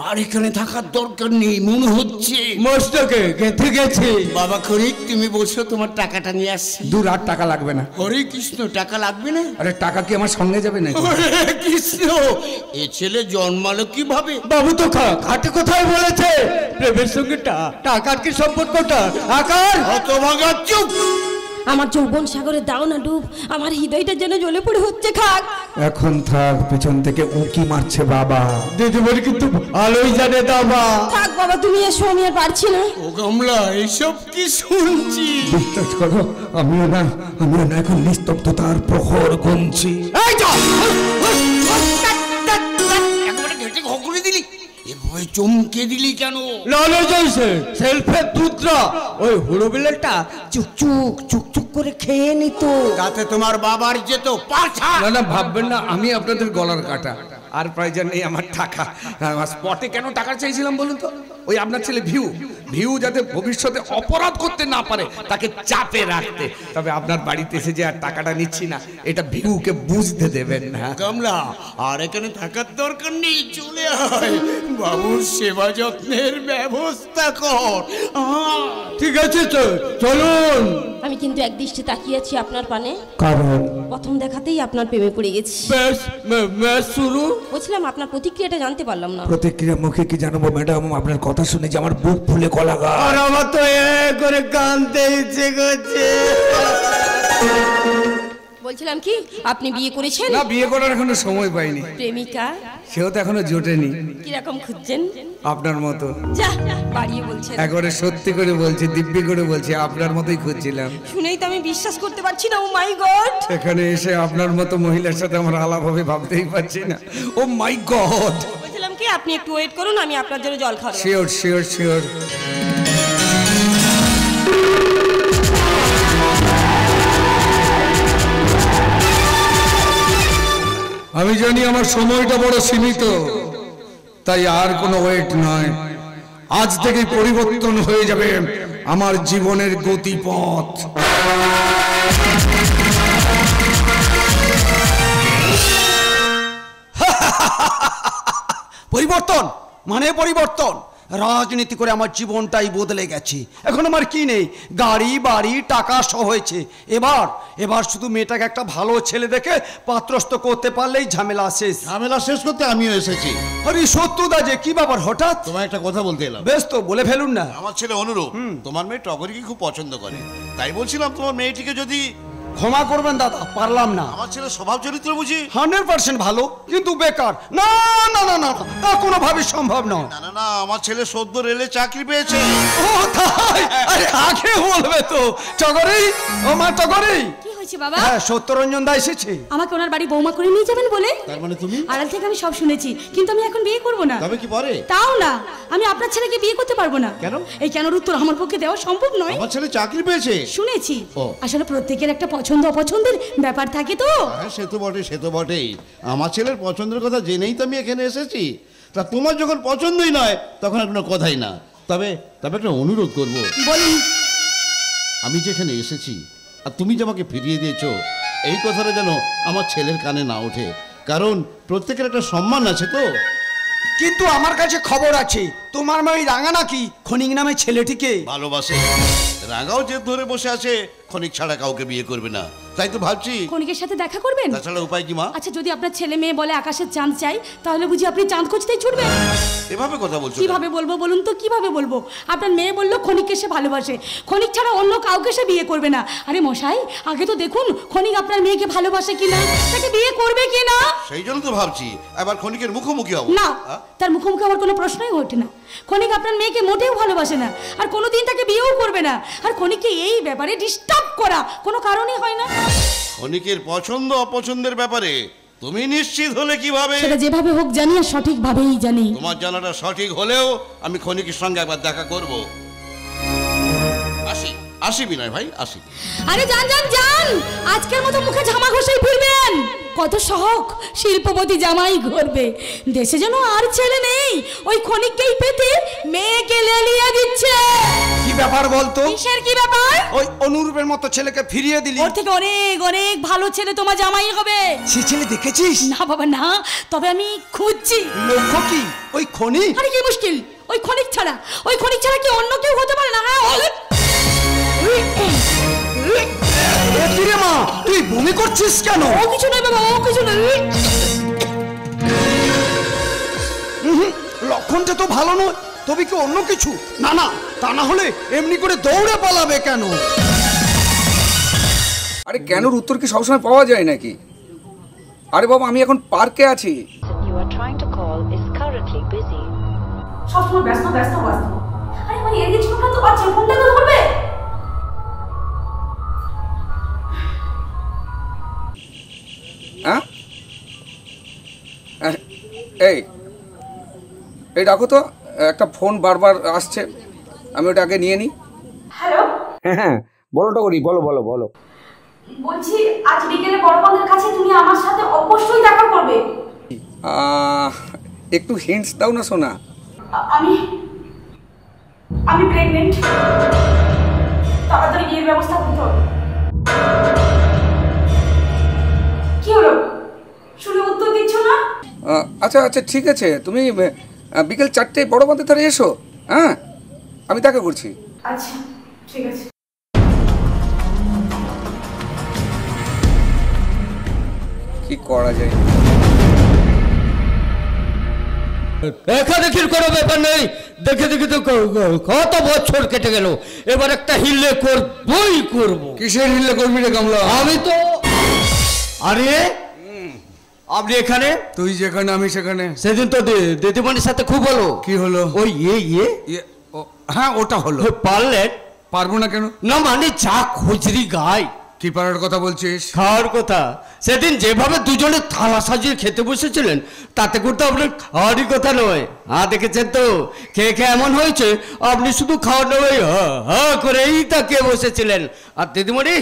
আর এখানে থাকার দরকার নেই মনে হচ্ছে। মস্তকে গেঁথে গেছে। বাবা খরিক, তুমি বলছো তোমার টাকাটা নিয়ে আসছি। 2 লাখ টাকা লাগবে না। হরে কৃষ্ণ, টাকা লাগবে না? আরে টাকা কি আমার সঙ্গে যাবে না? হরে কৃষ্ণ, এ ছেলে জন্মালো কিভাবে? বাবু তো ঘাটে কোথায় বলেছে প্রেমের সঙ্গে টাকার কি সম্পর্কটা? আকার হতভাগা চুপ। আমার যৌবন সাগরে দাও না ডুব, আমার হৃদয়টা যেন জ্বলে পড়ে হচ্ছে খাক। এখন থাক, পেছন থেকে উঁকি মারছে বাবা। দিদিমণি কিন্তু ভালোই জানে দাবা। থাক বাবা, তুমি এসো, আমি আর পারছি না। ও কমলা, এইসব কি শুনছি? বিশ্বাস করো, আমিও না এখন নিস্তব্ধতার প্রহর গুনছি। চমকে দিলি কেন? সেলফের দুধরা ওই হুড়োবিলেটা চুকচুক চুকচুক করে খেয়ে নিত, তাতে তোমার বাবার যেত পাছা। না ভাববেন না আমি আপনাদের গলার কাটা, আর প্রয়োজন নেই আমার টাকা। স্পটে কেন টাকা চাইছিলাম বলুন তো? ওই আপনার ছেলে ভিউ যাতে ভবিষ্যতে অপরাধ করতে না পারে তাকে চাপে রাখতে। তবে আপনার বাড়িতে এসে যে আর টাকাটা নিচ্ছি না, এটা ভিউকে বুঝতে দেবেন না। কমলা, আর এখানে থাকার দরকার নেই, চলে আয়, বাবুর সেবা যত্নের ব্যবস্থা কর। ঠিক আছে চলুন। আমি কিন্তু একদৃষ্টে তাকিয়ে আছি আপনার পানে, কারণ প্রথম দেখাতেই আপনার প্রেমে পড়ে গেছি। বেশ শুরু। বলছিলাম আপনার প্রতিক্রিয়াটা জানতে পারলাম না। প্রতিক্রিয়া মুখে কি জানাবো ম্যাডাম? আপনার কথা শুনে যে আমার বুক ফুলে গলা গা। আর আমার তো করে কাঁদতে ইচ্ছে করছে। বলছিলাম কি, আপনি বিয়ে করেছেন? না, বিয়ে করার এখনো সময় পাইনি। প্রেমিকা? সেও তো এখনো জোটেনি। কিরকম খুঁজছেন? আপনার মতো। যা বাড়িয়ে বলছেন। একবারে সত্যি করে বলছি, দিব্যি করে বলছি, আপনার মতোই খুঁজছিলাম। শুনেই তো আমি বিশ্বাস করতে পারছি না। ও মাই গড! এখানে এসে আপনার মতো মহিলার সাথে আমার আলাপ হবে ভাবতেই পারছি না। ও মাই গড! বলছিলাম কি, আপনি একটু ওয়েট করুন, আমি আপনার জন্য জল খাওয়াবো। শিওর। আমি জানি আমার সময়টা বড় সীমিত, তাই আর কোনো ওয়েট নয়। আজ থেকে পরিবর্তন হয়ে যাবে আমার জীবনের গতিপথ। পরিবর্তন মানে পরিবর্তন। রাজনীতি করে আমার জীবনটাই বদলে গেছে। এখন আমার কি নেই, গাড়ি বাড়ি টাকা সহ হয়েছে। এবার শুধু মেয়েটাকে একটা ভালো ছেলে দেখে পাত্রস্থ করতে পারলেই ঝামেলা শেষ। ঝামেলা শেষ করতে আমিও এসেছি। আরে সত্যদা যে, কি ব্যাপার হঠাৎ? তোমায় একটা কথা বলতে এলাম। বেশ তো, বলে ফেলুন না। আমার ছেলে অনুরূপ তোমার মেয়ে টগরকে খুব পছন্দ করে, তাই বলছিলাম তোমার মেয়েটিকে যদি। ক্ষমা করবেন দাদা, পারলাম না। আমার ছেলে স্বভাব চরিত্র বুঝি 100% ভালো, কিন্তু বেকার। না, তা কোনোভাবে সম্ভব নয়। না, আমার ছেলে সদ্য রেলে চাকরি পেয়েছে। ও তাই? আরে আগে বলবে তো। টগরি, ও মা টগরি। কি হয়েছে বাবা? হ্যাঁ, সত্যরঞ্জন দা এসেছে। আমাকে ওনার বাড়ি বৌমা করে নিয়ে যাবেন বলে। তার মানে তুমি? আড়াল থেকে আমি সব শুনেছি, কিন্তু আমি এখন বিয়ে করব না। তবে কি পরে? তাও না, আমি আপনার ছেলেকে বিয়ে করতে পারবো না। কেন? এই কেনর উত্তর আমার পক্ষে দেওয়া সম্ভব নয়। আমার ছেলে চাকরি পেয়েছে শুনেছি। আসলে প্রত্যেকের একটা পছন্দ অপছন্দের ব্যাপার থাকে তো। হ্যাঁ, সে তো বটেই। আমার ছেলের পছন্দের কথা জেনেই তো আমি এখানে এসেছি। তা তোমার যখন পছন্দই নয় তখন আর কোনো কথাই না। তবে একটা অনুরোধ করব। বলুন। আমি যেখানে এসেছি আর তুমি যে আমাকে ফিরিয়ে দিয়েছো, এই কথাটা যেন আমার ছেলের কানে না ওঠে, কারণ প্রত্যেকের একটা সম্মান আছে তো। কিন্তু আমার কাছে খবর আছে, তোমার মেয়ে রাঙা নাকি খনিক নামে ছেলেটিকে ভালোবাসে। রাঙাও জেদ ধরে বসে আছে, খনিক ছাড়া কাউকে বিয়ে করবে না। তাই তো ভাবছি খনিকের সাথে দেখা করবেন। তাছাড়া উপায় কি মা? আচ্ছা, যদি আপনার ছেলে মেয়ে বলে আকাশের চাঁদ চাই, তাহলে বুঝি আপনি চাঁদ খুঁজতেই ছুটবেন? এভাবে কথা বলছো? কিভাবে বলবো বলুন তো, কিভাবে বলবো? আপনার মেয়ে বললো খনিককে সে ভালোবাসে, খনিক ছাড়া অন্য কাউকে সে বিয়ে করবে না। আরে মশাই, আগে তো দেখুন খনিক আপনার মেয়েকে ভালোবাসে কিনা, তাকে বিয়ে করবে কিনা। সেই জন্য তো ভাবছি এবার খনিকের মুখোমুখি হবো। না, তার মুখোমুখি আমার কোনো প্রশ্নই ওঠে না। খনিক আপনার মেয়েকে মোটেও ভালোবাসে না, আর কোনোদিন তাকে বিয়েও করবে না। আর খনিককে এই ব্যাপারে ডিস্টার্ব করা কোনো কারণই হয় না। খনিকের পছন্দ অপছন্দের ব্যাপারে তুমি নিশ্চিত হলে কিভাবে? সেটা যেভাবে হোক জানি, আর সঠিকভাবেই জানি। তোমার জানাটা সঠিক হলেও আমি খনিকের সঙ্গে একবার দেখা করব। আসি বিনয় ভাই, আসি। আরে যান, আজকের মতো মুখে জামা ঘষেই ফিরবেন। কত শখ শিল্পপতি জামাই ঘুরবে। দেশে যেন আর ছেলে নেই, ওই খনিককেই পেতে মেয়েকে লেলিয়ে দিচ্ছে। কি ব্যাপার বলতো? কিসের কি ব্যাপার? ওই অনুরূপের মতো ছেলেকে ফিরিয়ে দিলি। ওর থেকে অনেক অনেক ভালো ছেলে তোমার জামাই হবে। সে ছেলে দেখেছিস? না বাবা না, তবে আমি খুঁজছি। লক্ষ্য কি? ওই খনিক? আরে কি মুশকিল, ওই খনিক ছাড়া কি অন্য কেউ হতে পারে না? মা, তুই বমি করছিস কেন? ও কিছু নয় বাবা, ও কিছু নয়। লক্ষণটা তো ভালো নয়, তবে কি অন্য কিছু? না, তা না হলে এমনি করে দৌড়ে পালাবে কেন? আরে কেন উত্তর কি সবসময় পাওয়া যায় নাকি? আরে বাবা আমি এখন পার্কে আছি। সবসময় ব্যস্ত ব্যস্ত ব্যস্ত। আরে আমার এর কিছু না তো বাচ্চা ফোনটা তো ধরবে। হ্যাঁ এই এই ডাকো তো, একটা ফোন বারবার আসছে, আমি ওটা আগে নিয়ে নিই। হ্যালো, হ্যাঁ বলো টগরি, বলো বলো বলো। বলছি আজ বিকেলে বড়বাবুর কাছে তুমি আমার সাথে অবশ্যই দেখা করবে। একটু হিন্টস দাও না সোনা। আমি প্রেগন্যান্ট, তাড়াতাড়ি বিয়ের ব্যবস্থা করতে হবে। কি হলো, শুনে উত্তর দিচ্ছ না? আচ্ছা আচ্ছা ঠিক আছে, তুমি বিকেল 4টায় বড় বাঁধের ধারে এসো। হ্যাঁ আমি দেখা করছি। আচ্ছা ঠিক আছে। কি করা যায়? দেখা দেখির কোনো ব্যাপার নেই, দেখে দেখে তো কত বছর কেটে গেল, এবার একটা হিল্লে করবই করবো। কিসের হিল্লে করবি রে কামলা? আমি তো আরে আপনি এখানে, তুই যেখানে আমি সেখানে। সেদিন তো দিদিমণির সাথে খুব হলো। কি হলো? ওই হ্যাঁ ওটা হলো। পারলেন? পারবো না কেন? না মানে চা খুচরি গায়। কি পারার কথা বলছিস? খাওয়ার কথা। সেদিন যেভাবে দুজনে থালা সাজিয়ে খেতে বসেছিলেন, তাতে করতে আপনার খাওয়ারই কথা নয়। দেখেছেন তো, খেয়ে খেয়ে এমন হয়েছে আপনি শুধু খাওয়া নয় করেই তাকিয়ে বসেছিলেন, আর দিদিমণি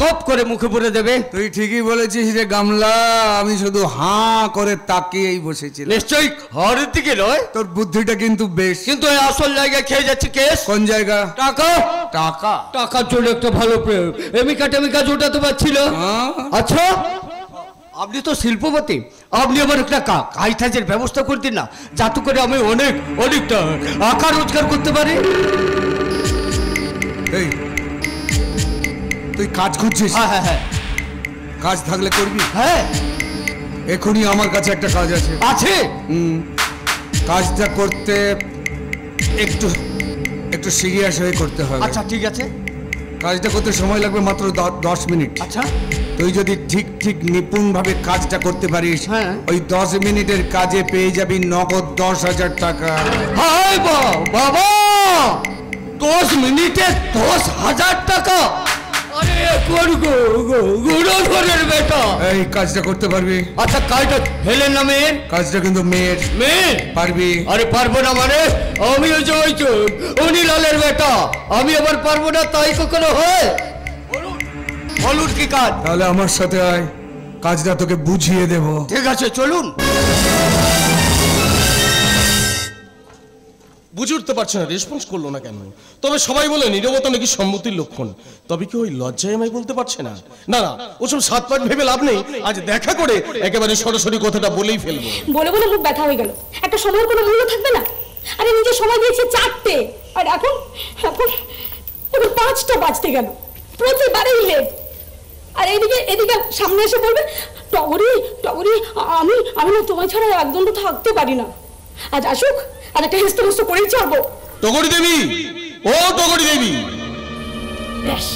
গপ করে মুখে পুরে দেবে। তুই ঠিকই বলেছিস রে গামলা, আমি শুধু হাঁ করে তাকিয়েই বসেছিলাম। নিশ্চয়ই খাওয়ারের দিকে নয়। তোর বুদ্ধিটা কিন্তু বেশ, কিন্তু এই আসল জায়গায় খেয়ে যাচ্ছে কেস। কোন জায়গা? টাকা। টাকা? টাকার জন্য একটা ভালো টেমিকা জোটাতে পারছিল। আচ্ছা আপনি তো শিল্পপতি, আপনি আবার একটা কাজের ব্যবস্থা করে দিন না, যাতে করে আমি অনেকটা টাকা রোজগার করতে পারি। এই তুই কাজ করছিস? হ্যাঁ হ্যাঁ, কাজ থাকলে করবি। হ্যাঁ এখনই আমার কাছে একটা কাজ আছে। আছে? কাজটা করতে একটু সিরিয়াস হয়ে করতে হবে। আচ্ছা ঠিক আছে। কাজটা করতে সময় লাগবে মাত্র 10 মিনিট। আচ্ছা তুই যদি ঠিক নিপুণভাবে কাজটা করতে পারিস, ওই 10 মিনিটের কাজে পেয়ে যাবি নগদ 10,000 টাকা। হায় বাবা, 10 মিনিটে 10,000 টাকা? এই কাজটা করতে পারবি? আচ্ছা কাজটা ছেলের না মেয়ের? কাজটা কিন্তু মেয়ের। পারবি? আরে পারবো না মানে? আমি উনি লালের বেটা, আমি আবার পারবো না তাই কখনো হয়? বলুন কি কাজ? তাহলে আমার সাথে আয়, কাজটা তোকে বুঝিয়ে দেব। ঠিক আছে চলুন। বুঝে উঠতে পারছে না রেসপন্স করলো না কেন। তবে সবাই বলে নীরবতা নাকি সম্মতির লক্ষণ। তবে কি ওই লজ্জায় আমায় বলতে পারছে না? না না, ওসব সাত পাঁচ ভেবে লাভ নেই, আজ দেখা করে একেবারে সরাসরি কথাটা বলেই ফেলবো। বলে বলে মুখ ব্যথা হয়ে গেল। একটা সময়ের কোনো মূল্য থাকবে না? আরে নিজে সময় দিয়েছে 4টে, আর এখন 5টা বাজতে গেল, প্রতিবারেই লেট। আর এদিকে সামনে এসে বলবে টগরি আমি না তোমায় ছাড়া একদম তো থাকতে পারি না। আজ আসুক, আর একটা হেস্ত করেই ছাড়বো। টগরি দেবী, ও টগরি দেবী। বেশ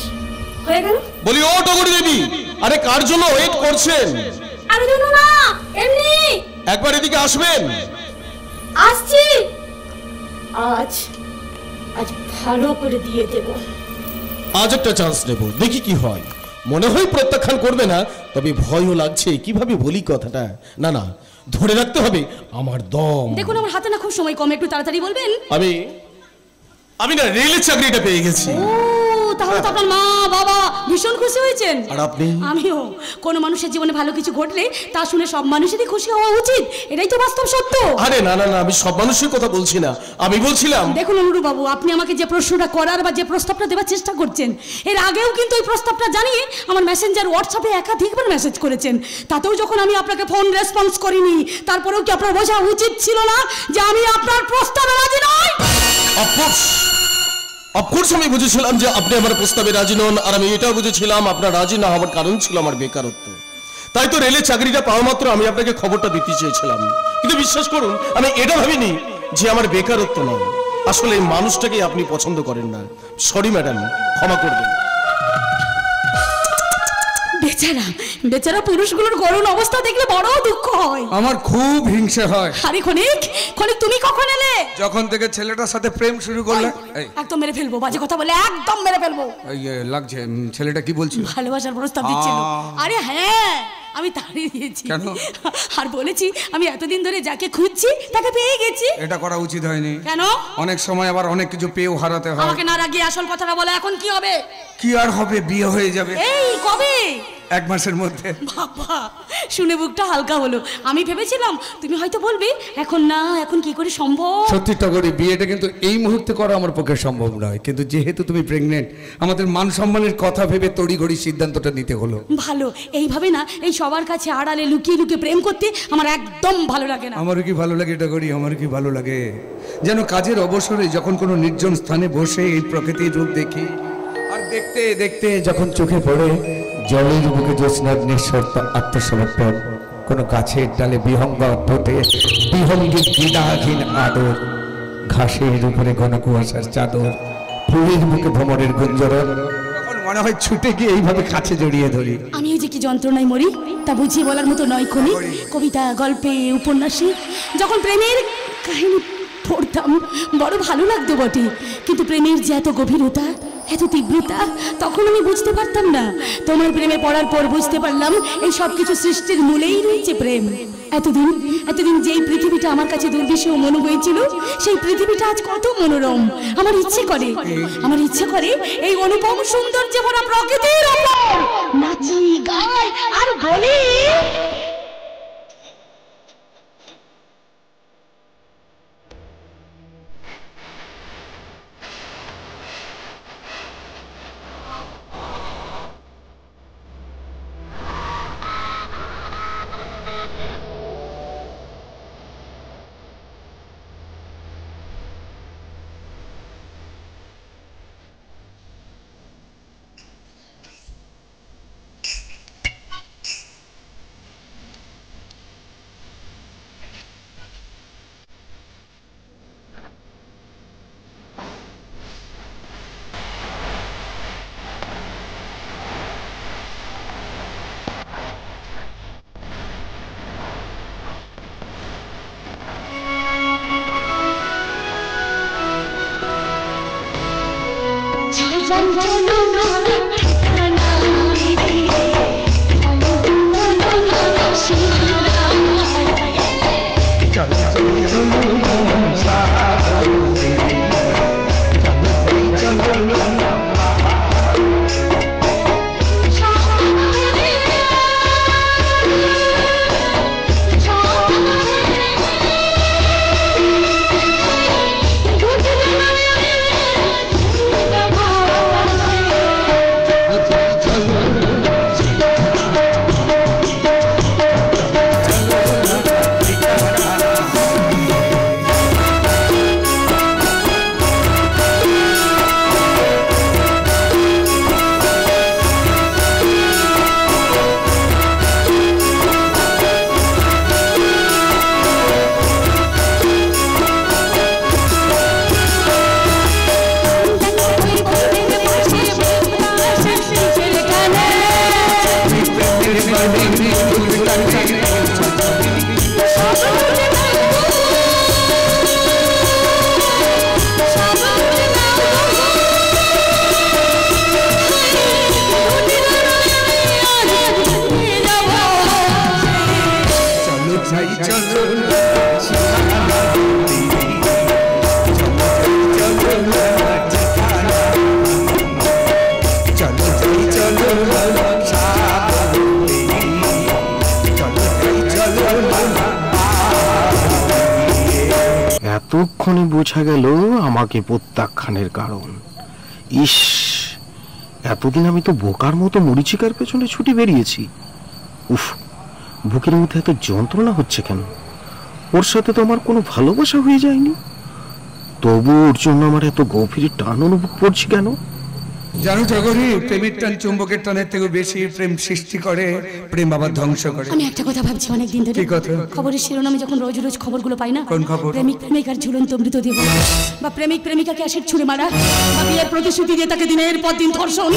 হয়ে গেল। বলি ও টগরি দেবী, আরে কার জন্য ওয়েট করছেন? আরে না এমনি একবার এদিকে আসবেন। আসছি। আজ ভালো করে দিয়ে দেব। আজ একটা চান্স নেব, দেখি কি হয়। মনে হয় প্রত্যাখ্যান করবে না, তবে ভয়ও লাগছে কিভাবে বলি কথাটা। না না, ধরে রাখতে হবে আমার দম। দেখুন আমার হাতে না খুব সময় কম, একটু তাড়াতাড়ি বলবেন। আমি না রেলের চাকরিটা পেয়ে গেছি। তাহলে তো আপনার মা বাবা ভীষণ খুশি হয়েছেন। আর আপনি? আমিও। কোনো মানুষের জীবনে ভালো কিছু ঘটলে তা শুনে সব মানুষেরই খুশি হওয়া উচিত, এটাই তো বাস্তব সত্য। আরে না না না, আমি সব মানুষের কথা বলছি না, আমি বলছিলাম। দেখুন অনুরূপ বাবু, আপনি আমাকে যে প্রশ্নটা করার বা যে প্রস্তাবটা দেওয়ার চেষ্টা করছেন, এর আগেও কিন্তু ওই প্রস্তাবটা জানিয়ে আমার মেসেঞ্জার হোয়াটসঅ্যাপে একাধিকবার মেসেজ করেছেন। তাতেও যখন আমি আপনাকে ফোন রেসপন্স করিনি, তারপরেও কি আপনার বোঝা উচিত ছিল না যে আমি আপনার প্রস্তাবে রাজি নই? অফকোর্স আমি বুঝেছিলাম যে আপনি আমার প্রস্তাবে রাজি নন, আর আমি এটাও বুঝেছিলাম আপনার রাজি না হওয়ার কারণ ছিল আমার বেকারত্ব। তাই তো রেলের চাকরিটা পাওয়া মাত্র আমি আপনাকে খবরটা দিতে চেয়েছিলাম। কিন্তু বিশ্বাস করুন, আমি এটা ভাবিনি যে আমার বেকারত্ব নয়, আসলে এই মানুষটাকে আপনি পছন্দ করেন না। সরি ম্যাডাম, ক্ষমা করবেন। বেচারা বেচারা পুরুষগুলোর করুণ অবস্থা দেখলে বড় দুঃখ হয়। আমার খুব হিংসে হয়। আরে ক্ষণিক ক্ষণিক তুমি কখন এলে? যখন থেকে ছেলেটার সাথে প্রেম শুরু করলে। একদম মেরে ফেলবো, বাজে কথা বলে একদম মেরে ফেলবো। লাগছে ছেলেটা কি বলছিল? ভালোবাসার প্রস্তাব দিচ্ছিল। আরে হ্যাঁ, আমি তাড়িয়ে দিয়েছি। কেন? আর বলেছি আমি এতদিন ধরে যাকে খুঁজছি তাকে পেয়ে গেছি। এটা করা উচিত হয়নি। কেন? অনেক সময় আবার অনেক কিছু পেয়েও হারাতে হয়। আমাকে না রাগিয়ে আসল কথাটা বলে, এখন কি হবে? কি আর হবে, বিয়ে হয়ে যাবে। এই কবে? 1 মাসের মধ্যে। বাবা, শুনে বুকটা হালকা হলো। আমি ভেবেছিলাম তুমি হয়তো বলবে এখন না, এখন কি করে সম্ভব। সত্যি টগরি, বিয়েটা কিন্তু এই মুহূর্তে করা আমার পক্ষে সম্ভব নয়, কিন্তু যেহেতু তুমি প্রেগনেন্ট, আমাদের মান সম্মানের কথা ভেবে তড়িঘড়ি সিদ্ধান্তটা নিতে হলো। ভালো, এইভাবে না এই সবার কাছে আড়ালে লুকিয়ে লুকিয়ে প্রেম করতে আমার একদম ভালো লাগে না। আমারও কি ভালো লাগে টগরি, আমার কি ভালো লাগে যেন কাজের অবসরে যখন কোনো নির্জন স্থানে বসে এই প্রকৃতির রূপ দেখি, আর দেখতে দেখতে যখন চোখে পড়ে জলের বুকে জ্যোৎস্নার নিঃশর্ত আত্মসমর্পণ, কোনো গাছের ডালে বিহঙ্গ ঠোঁটে বিহঙ্গের ক্রীড়াহীন আদর, ঘাসের উপরে ঘন কুয়াশার চাদর, ফুলের বুকে ভ্রমণের গুঞ্জরণ, তখন মনে হয় ছুটে গিয়ে এইভাবে কাছে জড়িয়ে ধরি। আমি যে কি যন্ত্রণায় মরি তা বুঝিয়ে বলার মতো নয়। ক্ষণিক কবিতা, গল্পে, উপন্যাসে যখন প্রেমের কাহিনী পড়তাম বড় ভালো লাগতো বটে, কিন্তু প্রেমের যে এত গভীরতা, এত তীব্রতা তখন আমি বুঝতে পারতাম না। তোমার প্রেমে পড়ার পর বুঝতে পারলাম এই সব কিছু সৃষ্টির মূলেই রয়েছে প্রেম। এতদিন যেই পৃথিবীটা আমার কাছে দুর্বিষহ মনে হয়েছিল, সেই পৃথিবীটা আজ কত মনোরম। আমার ইচ্ছে করে এই অনুপম সৌন্দর্যে ভরা প্রকৃতির উপর নাচি, গাই আর বলি এতক্ষণে বোঝা গেল আমাকে প্রত্যাখ্যানের কারণ। ইস, এতদিন আমি তো বোকার মতো মরিচিকার পেছনে ছুটে বেরিয়েছি। উফ, বুকের মধ্যে এত যন্ত্রণা হচ্ছে কেন? ওর সাথে তো আমার কোনো ভালোবাসা হয়ে যায়নি, তবু ওর জন্য আমার এত গভীর টান অনুভব করছি কেন? জানো টগরি, প্রেমের টান চুম্বকের টানের থেকে বেশি প্রেম সৃষ্টি করে, প্রেম আবার ধ্বংস করে। আমি একটা কথা ভাবছি অনেকদিন ধরে। কি কথা? খবরের শিরোনামে যখন রোজ রোজ খবরগুলো পাই না, কোন খবর? প্রেমিক প্রেমিকার ঝুলন্ত মৃতদেহ, বা প্রেমিক প্রেমিকাকে অ্যাসিড ছুঁড়ে মারা, বা বিয়ের প্রতিশ্রুতি দিয়ে তাকে দিনের পর দিন ধর্ষণ,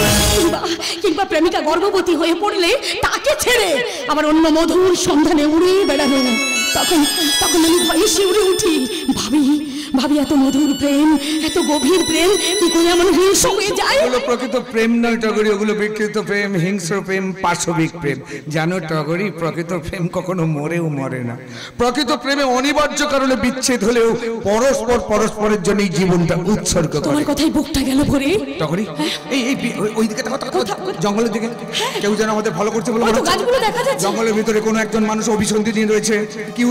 কিংবা প্রেমিকা গর্ভবতী হয়ে পড়লে তাকে ছেড়ে আবার অন্য মধুর সন্ধানে উড়ে বেড়ানো, তখন তখন আমি ভয়ে শিউরে উঠি, ভাবি এত মধুর প্রেম, এত গভীর প্রেম কি করে এমন হিংস্র হয়ে যায়? ওগুলো প্রকৃত প্রেম নয় টগরি, ওগুলো বিকৃত প্রেম, হিংস্র প্রেম, পাশবিক প্রেম। জানো টগরি, প্রকৃত প্রেম কখনো মরেও মরে না। প্রকৃত প্রেমে অনিবার্য কারণে বিচ্ছেদ হলেও পরস্পরের জন্য জীবনটা উৎসর্গ করে। তোমার কথাই বুকটা গেল ভরে। টগরি, এই ওই দিকে জঙ্গলের দিকে কেউ যেন আমাদের ফলো করছে বলে মনে হচ্ছে। জঙ্গলের ভিতরে কোনো একজন মানুষ অভিসন্ধি নিয়ে রয়েছে। কি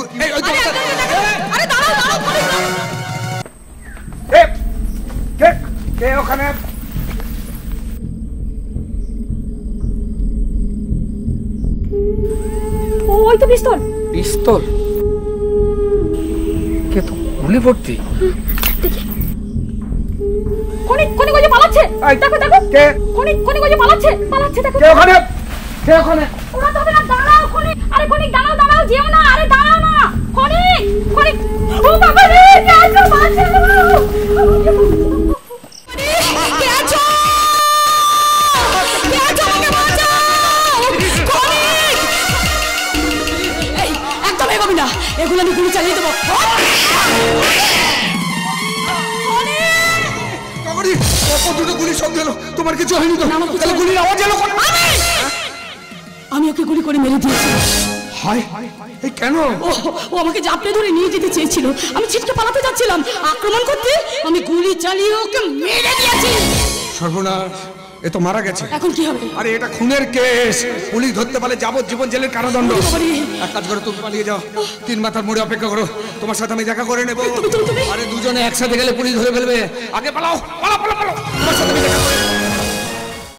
কে ওখানে? ওই তো পিস্তল। পিস্তল? কে তো গুলি ভর্তি। কোনি কইছে পালাচ্ছে। দেখো কে? কোনি কইছে পালাচ্ছে দেখো। কে ওখানে? কে ওখানে? ওরা তো হবে না, দাঁড়াও কোনি। আরে কোনি দাঁড়াও যেও না, আরে দাঁড়াও না কোনি। ও বাবা রে, কে আছো? বাঁচাও কে আছো? আমাকে বাঁচাও কোনি। এই একদম এগোবি না, এগুলো আমি গুলি চালিয়ে দেবো। দুটো গুলি শব্দ হলো, তোমার কিছু হয়নি তো? তাহলে গুলির আওয়াজ এলো কোন? আমি ওকে গুলি করে মেরে দিয়েছি। হায়, এই কেন? ও আমাকে জাপটে ধরে নিয়ে যেতে চেয়েছিল, আমি ছিটকে পালাতে যাচ্ছিলাম, আক্রমণ করতে আমি গুলি চালিয়ে ওকে মেরে দিয়েছি। সর্বনাশ, এ তো মারা গেছে। এখন কি হবে? আরে এটা খুনের কেস, পুলিশ ধরতে পারলে যাবজ্জীবন জেলের কারাদণ্ড। এক কাজ করো, তুমি পালিয়ে যাও, 3 মাথার মোড়ে অপেক্ষা করো, তোমার সাথে আমি দেখা করে নেবো। আরে দুজনে একসাথে গেলে পুলিশ ধরে ফেলবে। আগে পালাও, পালাও, তোমার সাথে